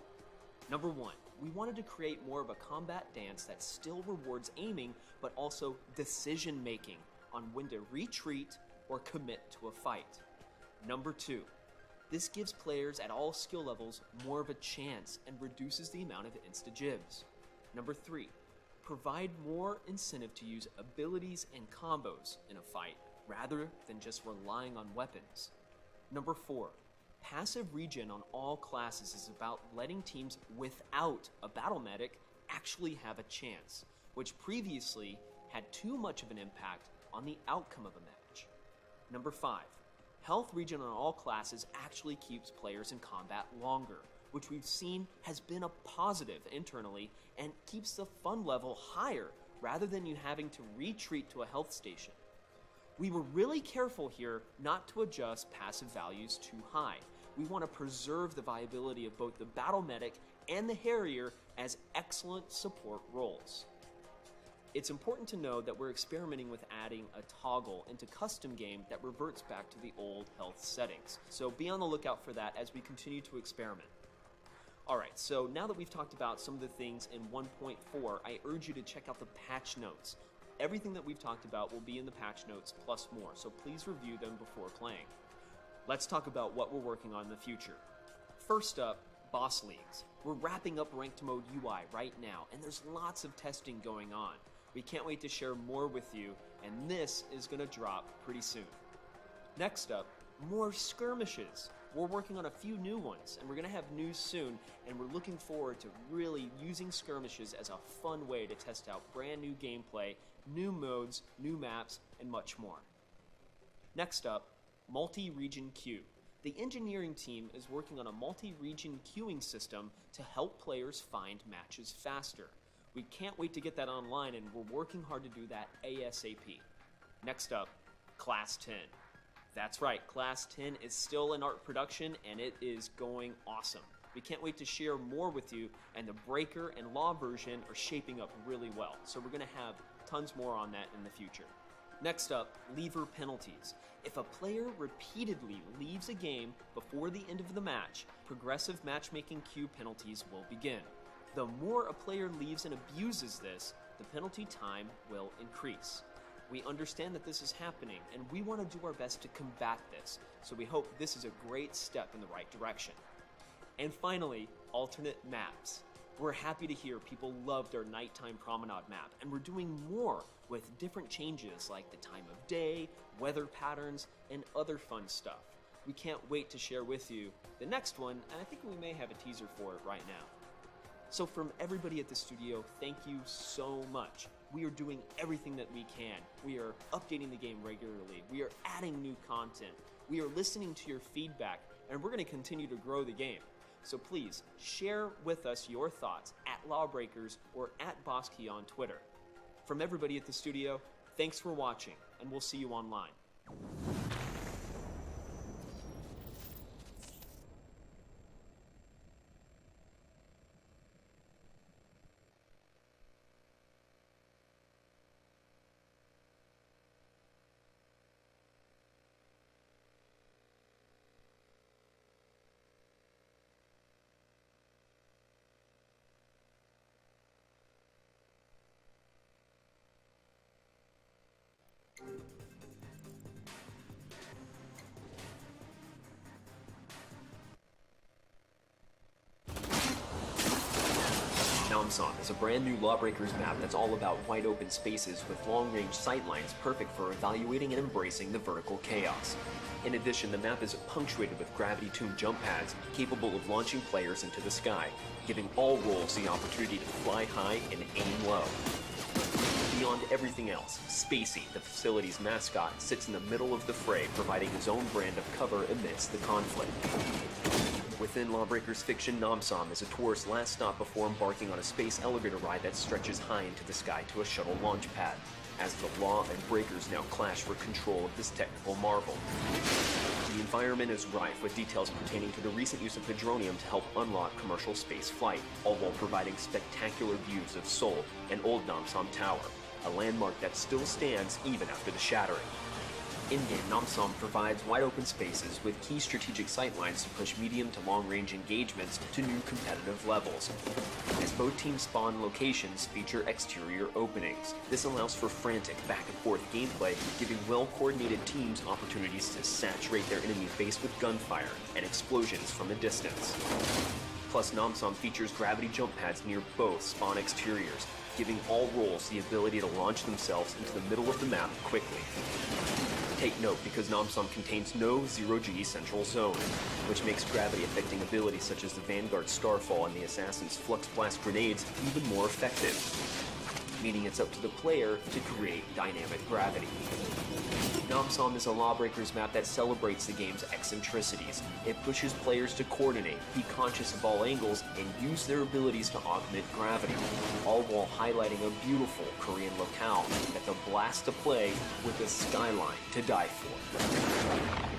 [SPEAKER 6] number 1, we wanted to create more of a combat dance that still rewards aiming, but also decision making on when to retreat or commit to a fight. Number 2, this gives players at all skill levels more of a chance and reduces the amount of insta-jibs. Number 3, provide more incentive to use abilities and combos in a fight rather than just relying on weapons. Number 4, passive regen on all classes is about letting teams without a battle medic actually have a chance, which previously had too much of an impact on the outcome of a match. Number 5, health regen on all classes actually keeps players in combat longer, which we've seen has been a positive internally and keeps the fun level higher rather than you having to retreat to a health station. We were really careful here not to adjust passive values too high. We want to preserve the viability of both the Battle Medic and the Harrier as excellent support roles. It's important to know that we're experimenting with adding a toggle into custom game that reverts back to the old health settings. So be on the lookout for that as we continue to experiment. Alright, so now that we've talked about some of the things in 1.4, I urge you to check out the patch notes. Everything that we've talked about will be in the patch notes plus more, so please review them before playing. Let's talk about what we're working on in the future. First up, Boss Leagues. We're wrapping up Ranked Mode UI right now, and there's lots of testing going on. We can't wait to share more with you, and this is going to drop pretty soon. Next up, more skirmishes. We're working on a few new ones, and we're going to have news soon, and we're looking forward to really using skirmishes as a fun way to test out brand new gameplay, new modes, new maps, and much more. Next up, multi-region queue. The engineering team is working on a multi-region queuing system to help players find matches faster. We can't wait to get that online, and we're working hard to do that ASAP. Next up, Class 10. That's right, Class 10 is still in art production, and it is going awesome. We can't wait to share more with you, and the Breaker and Law version are shaping up really well, so we're going to have tons more on that in the future. Next up, leaver penalties. If a player repeatedly leaves a game before the end of the match, progressive matchmaking queue penalties will begin. The more a player leaves and abuses this, the penalty time will increase. We understand that this is happening, and we want to do our best to combat this, so we hope this is a great step in the right direction. And finally, alternate maps. We're happy to hear people loved our nighttime promenade map, and we're doing more with different changes like the time of day, weather patterns, and other fun stuff. We can't wait to share with you the next one, and I think we may have a teaser for it right now. So from everybody at the studio, thank you so much. We are doing everything that we can. We are updating the game regularly. We are adding new content. We are listening to your feedback, and we're going to continue to grow the game. So please share with us your thoughts at Lawbreakers or at bahcorp on Twitter. From everybody at the studio, thanks for watching, and we'll see you online. Ramdom is a brand new Lawbreakers map that's all about wide open spaces with long-range sightlines perfect for evaluating and embracing the vertical chaos. In addition, the map is punctuated with gravity-tuned jump pads capable of launching players into the sky, giving all roles the opportunity to fly high and aim low. Beyond everything else, Spacey, the facility's mascot, sits in the middle of the fray, providing his own brand of cover amidst the conflict. Within Lawbreakers fiction, Namsom is a tourist's last stop before embarking on a space elevator ride that stretches high into the sky to a shuttle launch pad, as the Law and Breakers now clash for control of this technical marvel. The environment is rife with details pertaining to the recent use of Hadronium to help unlock commercial space flight, all while providing spectacular views of Seoul and Old Namsom Tower, a landmark that still stands even after the shattering. In-game, Namsom provides wide-open spaces with key strategic sightlines to push medium to long-range engagements to new competitive levels, as both teams' spawn locations feature exterior openings. This allows for frantic back-and-forth gameplay, giving well-coordinated teams opportunities to saturate their enemy base with gunfire and explosions from a distance. Plus, Namsom features gravity jump pads near both spawn exteriors, giving all roles the ability to launch themselves into the middle of the map quickly. Take note, because Namsom contains no zero-G central zone, which makes gravity-affecting abilities such as the Vanguard's Starfall and the Assassin's Flux Blast grenades even more effective, meaning it's up to the player to create dynamic gravity. Namsom is a Lawbreakers map that celebrates the game's eccentricities. It pushes players to coordinate, be conscious of all angles, and use their abilities to augment gravity, all while highlighting a beautiful Korean locale that's a blast to play with a skyline to die for.